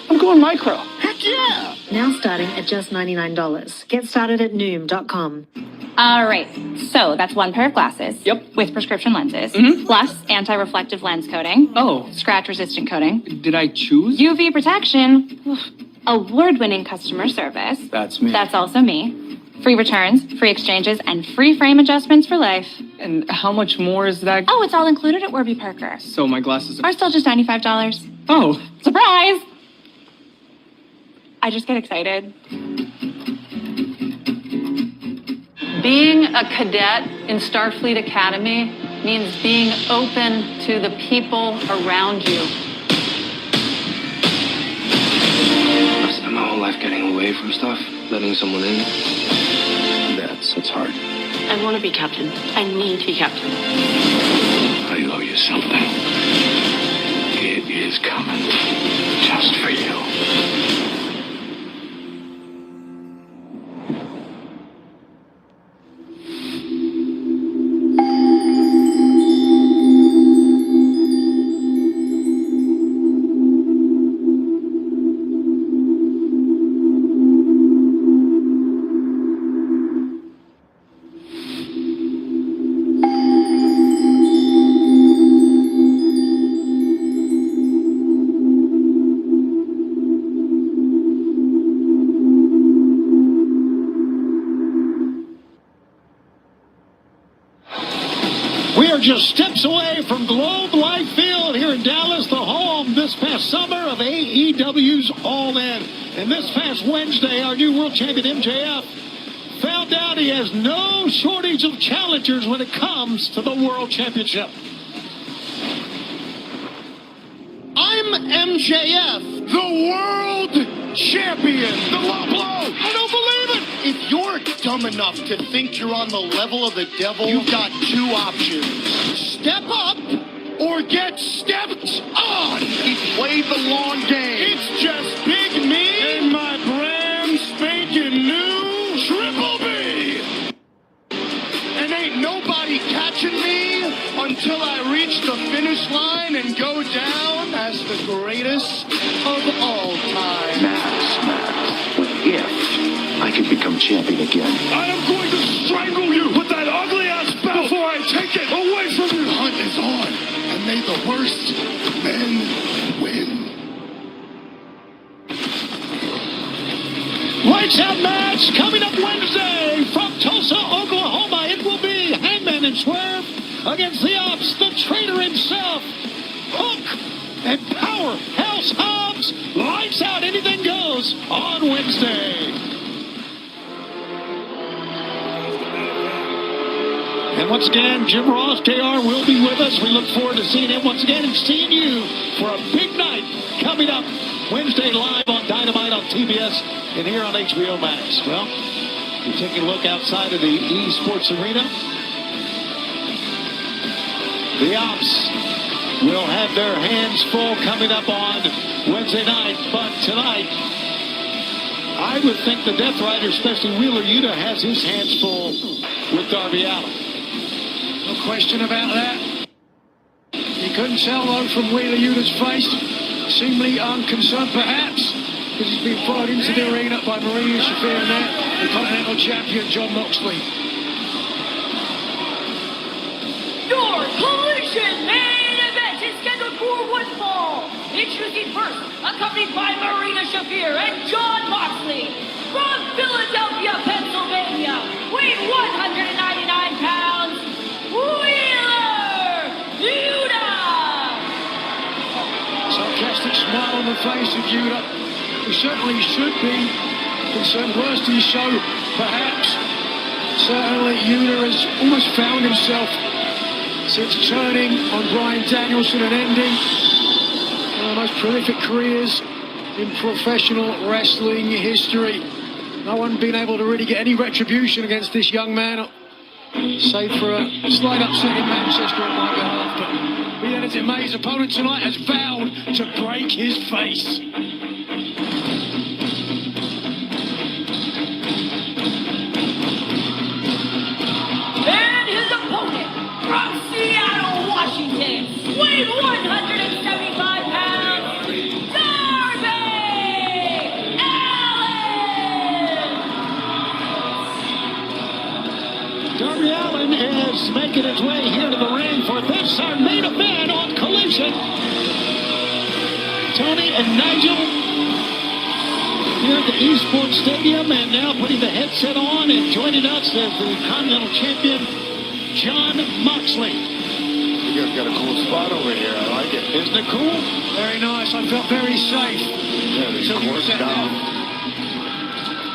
I'm going micro. Heck deal. Now starting at just $99. Get started at Noom.com. All right, so that's one pair of glasses. Yep. With prescription lenses. Plus anti-reflective lens coating. Oh. Scratch-resistant coating. Did I choose? UV protection. Award-winning customer service. That's me. That's also me. Free returns, free exchanges, and free frame adjustments for life. And how much more is that? Oh, it's all included at Warby Parker. So my glasses Are still just $95. Oh. Surprise! I just get excited. Being a cadet in Starfleet Academy means being open to the people around you. I spent my whole life getting away from stuff, letting someone in. It's hard. I want to be captain. I need to be captain. I owe you something. It is coming just for you. We are just steps away from Globe Life Field here in Dallas, the home this past summer of AEW's All In. And this past Wednesday, our new world champion MJF found out he has no shortage of challengers when it comes to the World Championship. I'm MJF, the world champion. The low blow. I don't believe it. If you're dumb enough to think you're on the level of the devil, you've got two options. Step up or get stepped on. He played the long game. It's just Big Me and my brand spanking new Triple B. And ain't nobody catching me until I reach the finish line and go down as the greatest of all time. Max, what if I could become champion again? I am going to strangle you with that ugly ass belt before I take it away from you. The hunt is on, and may the worst men win. Lights out match coming up Wednesday from Tulsa, Oklahoma. It will be Hangman and Swerve against the Ops, the traitor himself, Hook and Powerhouse Hobbs. Lights out, anything goes on Wednesday. And once again, Jim Ross, JR, will be with us. We look forward to seeing him once again and seeing you for a big night coming up Wednesday live on Dynamite on TBS and here on HBO Max. Well, we're taking a look outside of the eSports arena. The Ops will have their hands full coming up on Wednesday night, but tonight, I would think the Death Rider, especially Wheeler Yuta, has his hands full with Darby Allin. No question about that. You couldn't tell though from Wheeler Yuta's face, seemingly unconcerned perhaps, because he's been followed into the arena by Marina Shafir and the Continental Champion Jon Moxley. Your collision main event is scheduled for one fall. Introducing first, accompanied by Marina Shafir and Jon Moxley. From Philadelphia, Pennsylvania, weighing 199 pounds, Wheeler Yuta! Sarcastic smile on the face of Yuta. He certainly should be concerned. Worst in show, perhaps. Certainly Yuta has almost found himself since turning on Bryan Danielson and ending one of the most prolific careers in professional wrestling history. No one been able to really get any retribution against this young man, save for a slight upset in Manchester on my behalf. But be that as it may, his opponent tonight has vowed to break his face. And his opponent from Seattle, Washington, weighing 175 pounds, Darby Allin! Darby Allin is making his way here to the ring for this, our main event on Collision. Tony and Nigel here at the Esports Stadium, and now putting the headset on and joining us is the Continental Champion, Jon Moxley. You guys got a cool spot over here. I like it. Isn't it cool? Very nice. I felt very safe.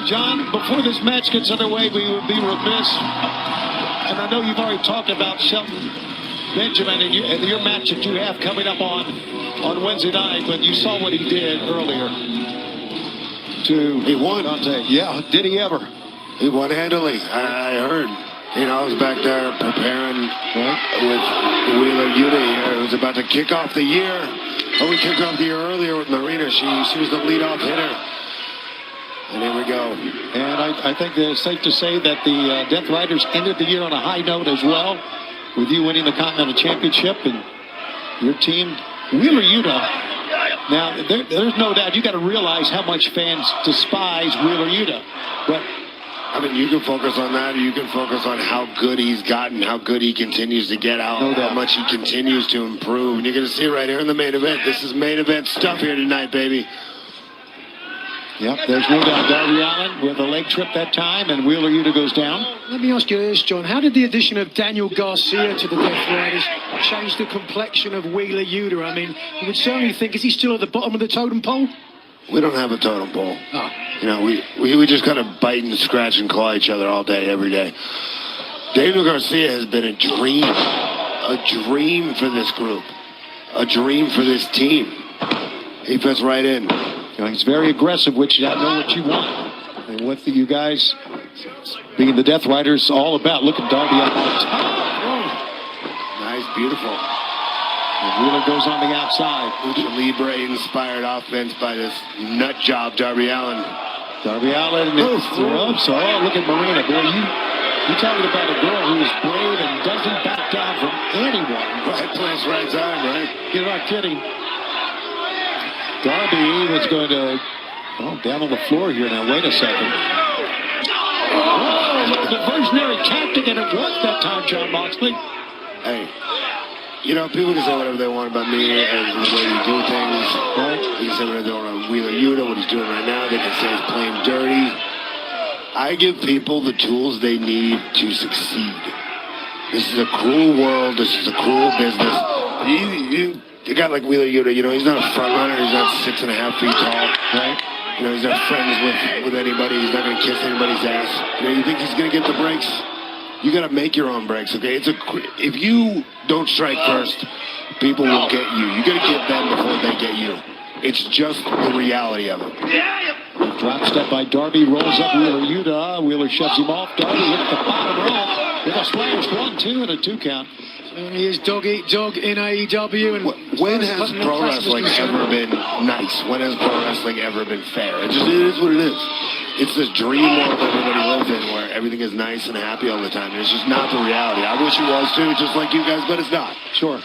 John, before this match gets underway, we would be remiss, and I know you've already talked about Shelton Benjamin and your match that you have coming up on Wednesday night, but you saw what he did earlier. He won. Dante. Yeah, did he ever? He won handily. I heard. You know, I was back there preparing with Wheeler Yuta here, who's about to kick off the year. Oh, we kicked off the year earlier with Marina. She was the leadoff hitter. And here we go. And I think it's safe to say that the Death Riders ended the year on a high note as well, with you winning the Continental Championship and your team, Wheeler Yuta. Now, there's no doubt you got to realize how much fans despise Wheeler Yuta. But I mean, you can focus on that, or you can focus on how good he's gotten, how good he continues to get out, how much he continues to improve. And you're going to see right here in the main event. This is main event stuff here tonight, baby. Yep, there's no doubt Darby Allin with a leg trip that time, and Wheeler Yuta goes down. Let me ask you this, John. How did the addition of Daniel Garcia to the Death Riders change the complexion of Wheeler Yuta? I mean, you would certainly think, is he still at the bottom of the totem pole? We don't have a totem pole. Oh. You know, we just kind of bite and scratch and claw each other all day, every day. Daniel Garcia has been a dream for this group, a dream for this team. He fits right in. You know, he's very aggressive, which I know what you want. And what you guys, being the Death Riders, all about. Look at Darby up on the top. Nice, beautiful. And Wheeler goes on the outside. Lucha Libre inspired offense by this nut job, Darby Allin. Darby Allin. Oh, look at Marina. Boy, you're talking about a girl who is brave and doesn't back down from anyone. Right place, right time, right? You're not kidding. Darby was going to down on the floor here now. Wait a second. Oh, diversionary tactic, and it worked that time, Jon Moxley. Hey, you know, people can say whatever they want about me and the way we do things. Right? They can say whatever they want about Wheeler Yuta, what he's doing right now. They can say he's playing dirty. I give people the tools they need to succeed. This is a cruel world. This is a cruel business. A guy like Wheeler Yuta, you know, he's not a front runner. He's not 6.5 feet tall, right? You know, he's not friends with anybody. He's not going to kiss anybody's ass. You know, you think he's going to get the breaks? You got to make your own breaks, okay? If you don't strike first, people will get you. You got to get them before they get you. It's just the reality of it. Drop step by Darby, rolls up Wheeler Yuta. Wheeler shoves him off. Darby hits the bottom rope with a splash 1-2 and a 2 count. He is dog eat dog in AEW. And when has pro wrestling ever been nice? When has pro wrestling ever been fair? It is what it is. It's this dream world everybody lives in where everything is nice and happy all the time. And it's just not the reality. I wish it was too, just like you guys, but it's not. Sure.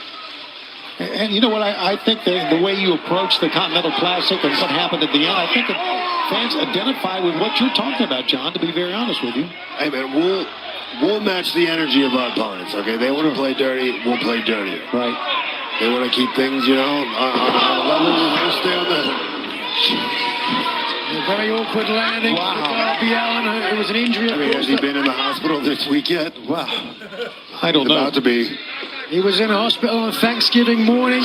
And you know what? I think the way you approach the Continental Classic and what happened at the end, I think that fans identify with what you're talking about, John, to be very honest with you. Hey, man, we'll match the energy of our opponents, okay? They want to play dirty, we'll play dirty. Right. They want to keep things, you know, on a level, we'll stay on the... A very awkward landing. Wow. For Darby Allin. It was an injury. Has he been in the hospital this week yet? Wow. I don't know. About to be. He was in a hospital on Thanksgiving morning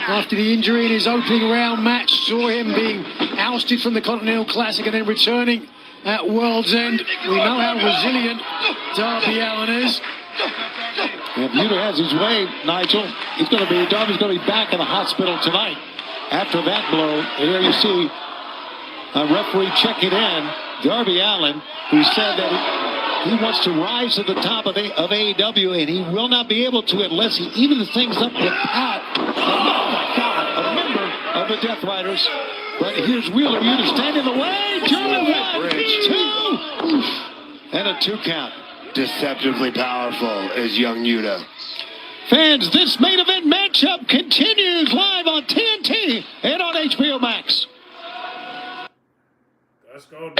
after the injury in his opening round match. Saw him being ousted from the Continental Classic and then returning at World's End. We know how resilient Darby Allin is. If Yuta has his way, Nigel, Darby's going to be back in the hospital tonight. After that blow, here you see a referee checking in, Darby Allin, who said that he wants to rise to the top of AEW, and he will not be able to unless he evens things up with Pat, a member of the Death Riders. But here's Wheeler Yuta standing in the way. German 1, 2, and a 2 count. Deceptively powerful is young Yuta. Fans, this main event matchup continues live on TNT and on HBO Max. Let's go.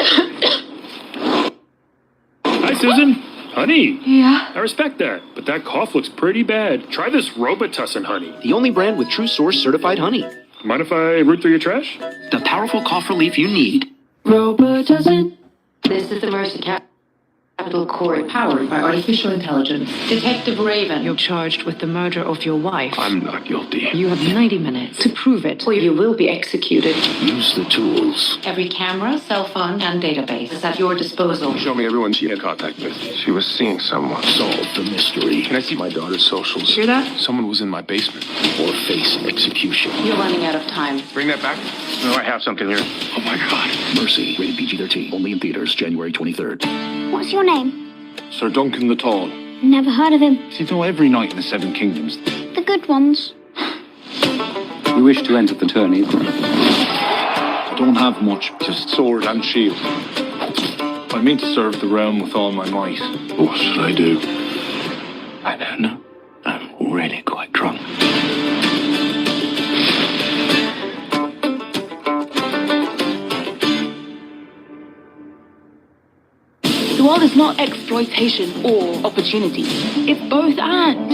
Hi, Susan. Honey. Yeah? I respect that, but that cough looks pretty bad. Try this Robitussin honey. The only brand with True Source certified honey. Mind if I root through your trash? The powerful cough relief you need. Robitussin. This is the Mercy Capital Corps, powered by artificial intelligence. Detective Raven, you're charged with the murder of your wife. I'm not guilty. You have 90 minutes to prove it, or you will be executed. Use the tools. Every camera, cell phone, and database is at your disposal. Show me everyone she had contact with. She was seeing someone. Solve the mystery. Can I see my daughter's socials? Hear that? Someone was in my basement. Or face execution. You're running out of time. Bring that back. No, I have something here. Oh my God. Mercy. Rated PG-13. Only in theaters January 23rd. What's your name? Sir Duncan the Tall. Never heard of him. You know every night in the Seven Kingdoms. The good ones. You wish to enter the tourney? I don't have much, just sword and shield. I mean to serve the realm with all my might. What should I do? I don't know. I'm already quite drunk. The world is not exploitation or opportunity. It's both and.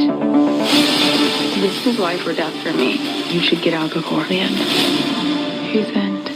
This is life or death for me. You should get out before the end. Whose end?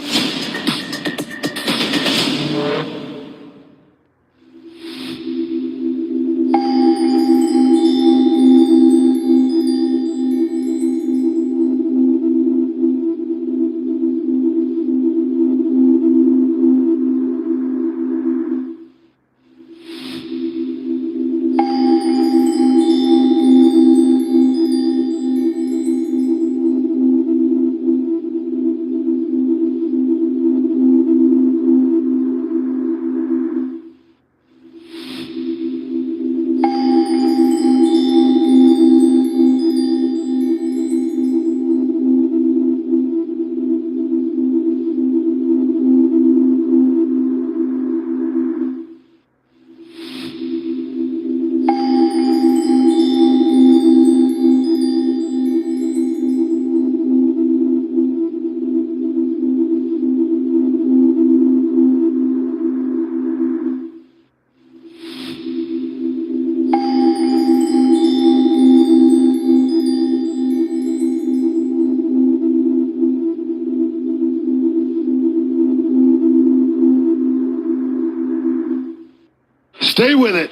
Stay with it.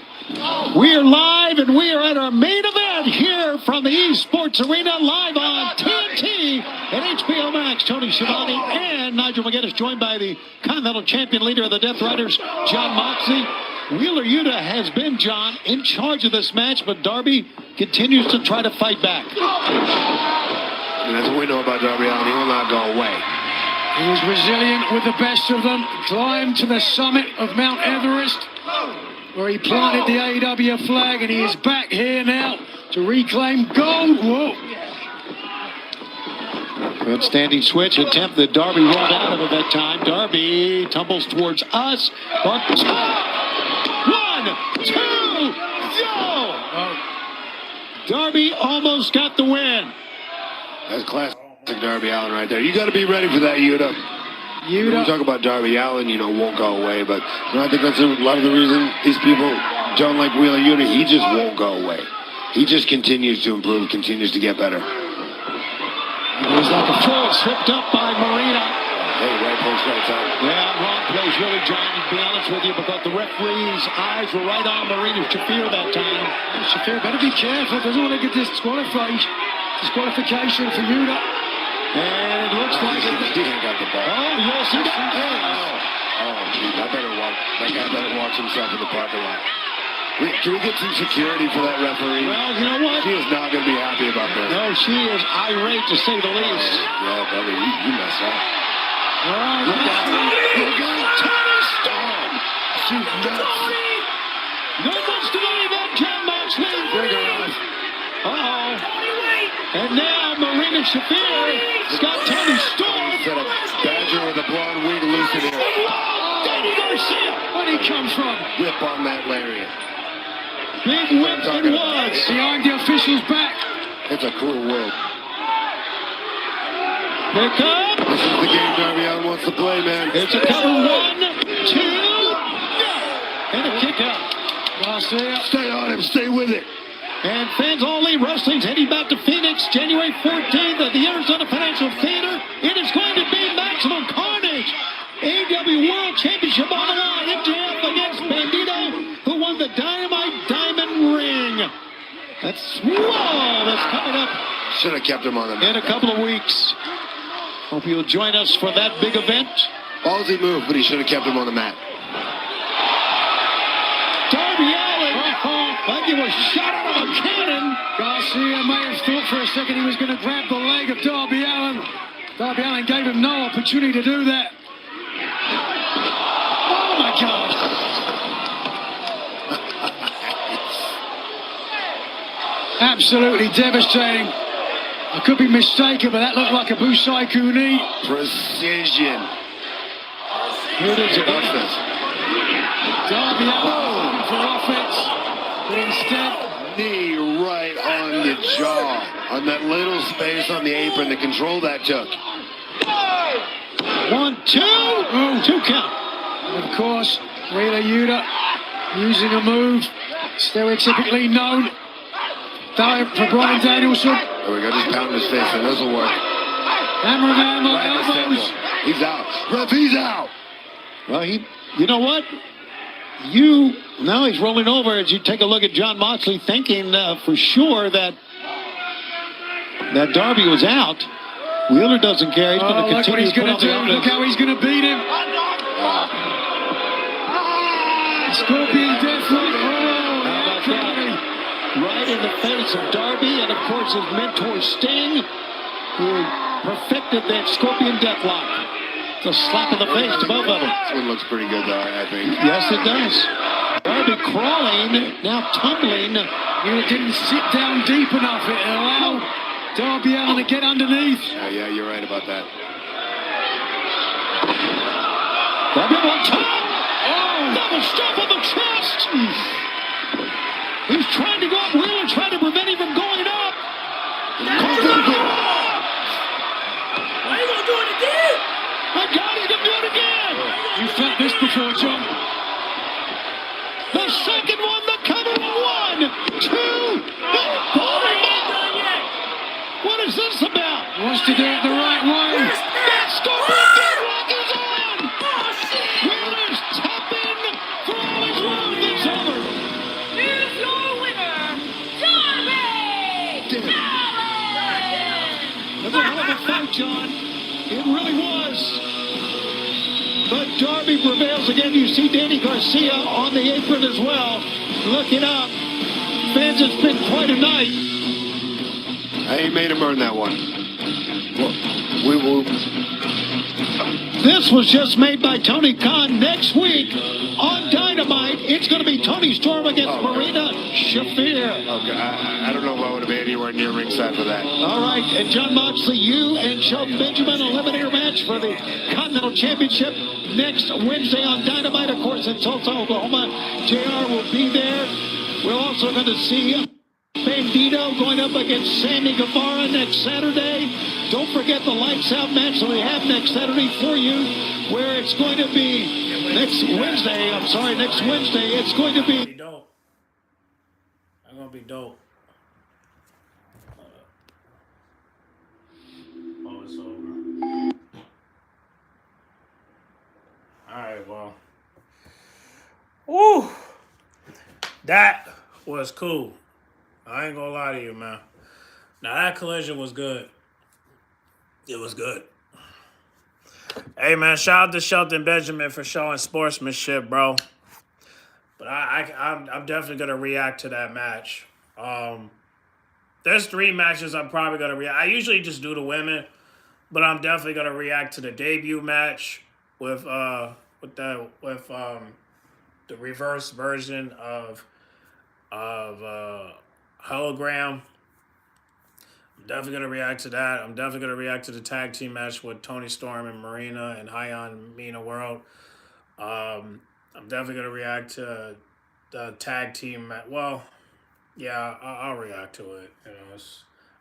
We're live and we are at our main event here from the eSports Arena, live on TNT and HBO Max. Tony Schiavone and Nigel McGuinness, joined by the Continental Champion leader of the Death Riders, John Moxley. Wheeler Yuta has been, John, in charge of this match, but Darby continues to try to fight back. And that's what we know about Darby Allin. He will not go away. He was resilient with the best of them, climbed to the summit of Mount Everest, where he planted the AEW flag, and he is back here now to reclaim gold. Whoa. Good standing switch attempt that Darby rolled out of it that time. Darby tumbles towards us. One, two, go! Darby almost got the win. That's classic Darby Allin right there. You got to be ready for that, Yuta. When we talk about Darby Allin, won't go away, but I think that's a lot of the reason these people don't like Wheeler Yuta. He just won't go away. He just continues to improve, continues to get better. It was like a throw slipped up by Marina. Hey, right place, right time. Yeah, wrong place, really, John, to be honest with you, because the referee's eyes were right on Marina Shafir that time. Shafir better be careful, doesn't want to get disqualification for Yuta. And it looks like he got the ball. Oh, yes, he does. Dude, that guy better watch himself in the parking lot. Can we get some security for that referee? Well, you know what? She is not going to be happy about this. No, she is irate, to say the least. Yeah, brother, you messed up. Look out. Tony Storm! She's nuts. No one's to believe that, John Moxley. Bring her on. And now Marina Shafir got Tony Storm. Instead of Badger with a blonde wig loose in here. Danny Garcia. Where'd he come from? Whip on that lariat. Big whip it was. Behind the official's back. It's a cruel world. Pick up. This is the game Darby Allin wants to play, man. It's a cover. 1, 2, and a kick out. Garcia. Stay on him. Stay with it. And Fans Only Wrestling's heading back to Phoenix January 14th at the Arizona Financial Theater. It is going to be maximum carnage. AEW World Championship on the line. MJF against Bandito, who won the Dynamite Diamond Ring. That's coming up. Should have kept him on the mat. In a couple of weeks. Hope you'll join us for that big event. Ballsy move, but he should have kept him on the mat. Darby Allin, like he was shot out of a cannon. Garcia may have thought for a second he was going to grab the leg of Darby Allin. Darby Allin gave him no opportunity to do that. Oh my God. Absolutely devastating. I could be mistaken, but that looked like a Busaiku knee. Precision. Here it is again. Darby Allin for offense, but instead, Knee right on the jaw. On that little space on the apron, the control that took. 1, 2. Oh, 2 count. and of course, Wheeler Yuta using a move stereotypically known for Bryan Danielson. There we go, just pound his face, and this will work. Hammer man on elbows. He's out. Ref, he's out. Well, you know what? Now he's rolling over as you take a look at John Moxley, thinking for sure that Darby was out. Wheeler doesn't care. He's going to continue. Look what he's going to do. the Look how he's going to beat him. Scorpion Deathlock. Right in the face of Darby, and of course his mentor Sting, who perfected that Scorpion Deathlock. It's a slap in the face to both of them. This one looks pretty good, though, I think. Yes, it does. Darby crawling, now tumbling. It didn't sit down deep enough. It allowed Darby Allin to get underneath. Yeah, you're right about that. Darby on top. Oh, double stop on the chest. He's trying to go up. Wheeler trying to prevent him from going up. Why are you going to do it again? My God, he's going to do it again. You felt this before, John. The second one, the cover. 1, 2. What is this about? He wants to do it the right way. That Scorpion Deathlock is on. Wheeler's tapping for all his worth. It's over. Here's your winner, Darby Allin! That's a hell of a fight, John. It really was. But Darby prevails again. You see Danny Garcia on the apron as well. Looking up. Fans, it's been quite a night. He made him earn that one. We will. This was just made by Tony Khan. Next week on Dynamite, it's going to be Tony Storm against Marina Shafir. Okay, I don't know if I would have been anywhere near ringside for that. All right, and John Moxley, you and Shelton Benjamin, eliminator match for the Continental Championship next Wednesday on Dynamite. Of course, in Tulsa, Oklahoma. JR will be there. We're also going to see Bandito going up against Sandy Guevara next Saturday. Don't forget the Lights Out match that we have next Saturday for you, where it's going to be next Wednesday. It's going to be dope. I'm gonna be dope. Oh, it's over. Alright, well. Woo! That was cool. I ain't gonna lie to you, man. Now, that collision was good. It was good. Hey, man, shout out to Shelton Benjamin for showing sportsmanship, bro. But I'm definitely going to react to that match. There's 3 matches I'm probably going to react. I usually just do the women, but I'm definitely going to react to the debut match with the reverse version of Hologram. I'm definitely going to react to that. I'm definitely going to react to the tag team match with Tony Storm and Marina and Hyon Mina World. I'm definitely going to react to the tag team match. Well, yeah, I'll react to it. You know,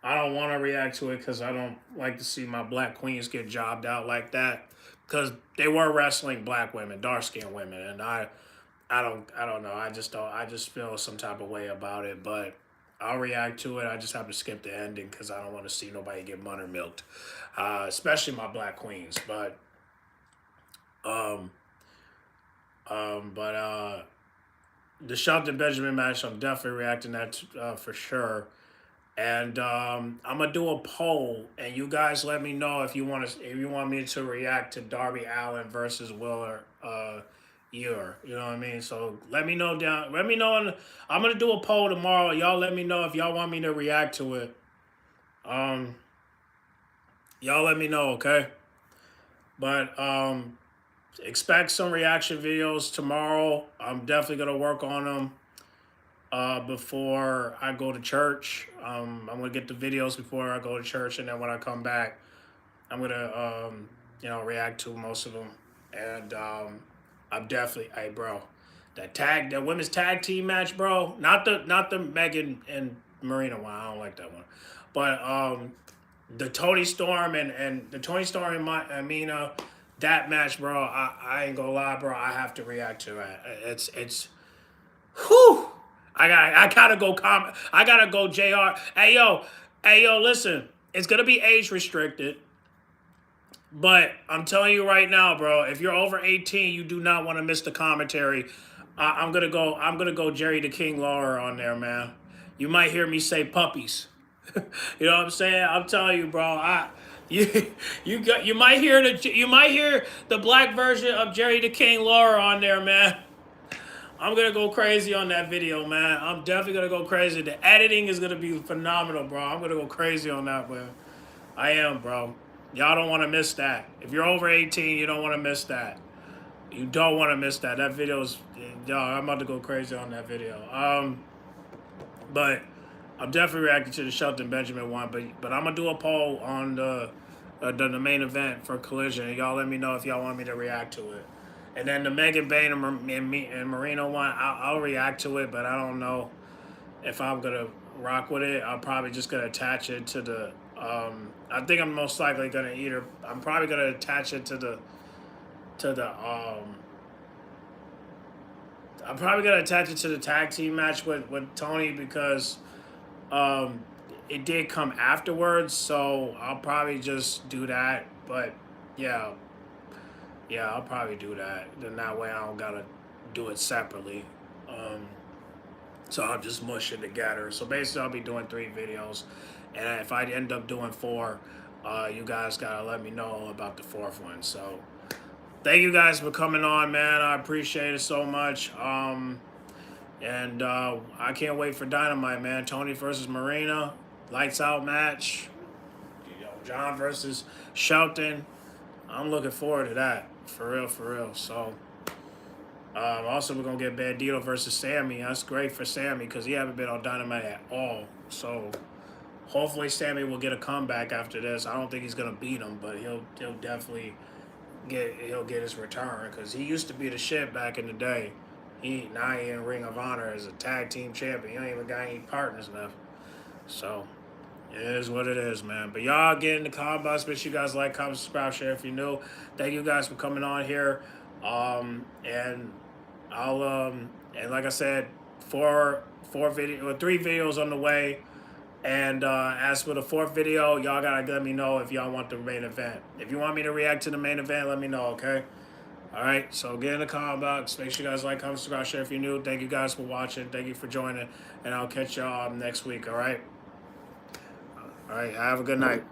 I don't want to react to it because I don't like to see my black queens get jobbed out like that, because they were wrestling black women, dark-skinned women, and I don't know. I just feel some type of way about it, but I'll react to it. I just have to skip the ending because I don't want to see nobody get buttermilked, especially my black queens. But the Shelton Benjamin match, I'm definitely reacting that for sure. And I'm gonna do a poll, and you guys let me know if you want me to react to Darby Allin versus Willer Eure. You know what I mean? So let me know down. Let me know. I'm gonna do a poll tomorrow. Y'all let me know if y'all want me to react to it. Y'all let me know, okay? But expect some reaction videos tomorrow. I'm definitely gonna work on them before I go to church. I'm gonna get the videos before I go to church, and then when I come back, I'm gonna react to most of them. And I'm definitely, hey bro, that women's tag team match, bro. Not the Megan and Marina one. I don't like that one, but the Toni Storm and the Toni Storm and Mina, that match, bro. I ain't gonna lie, bro. I have to react to it. It's, whew. I gotta go comment. I gotta go JR. Hey yo, listen. It's gonna be age restricted. But I'm telling you right now, bro, if you're over 18, you do not want to miss the commentary. I'm gonna go Jerry the King Lawler on there, man. You might hear me say puppies. You know what I'm saying? I'm telling you, bro. You might hear the black version of Jerry the King Lawler on there, man. I'm gonna go crazy on that video, man. I'm definitely gonna go crazy. The editing is gonna be phenomenal, bro. I'm gonna go crazy on that, man. I am, bro. Y'all don't want to miss that. If you're over 18, you don't want to miss that. You don't want to miss that. That video's, y'all, I'm about to go crazy on that video. But I'm definitely reacting to the Shelton Benjamin one. But I'm gonna do a poll on the main event for Collision. Y'all let me know if y'all want me to react to it. And then the Megan Bain and Marino one, I'll react to it, but I don't know if I'm gonna rock with it. I'm probably just gonna attach it to the. I think I'm most likely gonna I'm probably gonna attach it to the. I'm probably gonna attach it to the tag team match with Tony because, it did come afterwards. So I'll probably just do that. But yeah, I'll probably do that. Then that way I don't gotta do it separately. So I'll just mush it together. So basically I'll be doing 3 videos. And if I end up doing 4, you guys gotta let me know about the 4th one. So thank you guys for coming on, man. I appreciate it so much. And I can't wait for Dynamite, man. Tony versus Marina, lights out match. John versus Shelton. I'm looking forward to that. For real. So also we're gonna get Bandito versus Sammy. That's great for Sammy because he haven't been on Dynamite at all. So hopefully Sammy will get a comeback after this. I don't think he's gonna beat him, but he'll definitely get his return because he used to be the shit back in the day. Now he in Ring of Honor as a tag team champion. He ain't even got any partners left. So it is what it is, man. But y'all get in the comments. Make sure you guys like, comment, subscribe, share if you're new. Thank you guys for coming on here. And I'll and like I said, 3 videos on the way. And as for the 4th video, y'all gotta let me know if y'all want the main event. If you want me to react to the main event, let me know, okay? All right, so get in the comment box. Make sure you guys like, comment, subscribe, share if you're new. Thank you guys for watching. Thank you for joining. And I'll catch y'all next week, all right? All right, have a good night.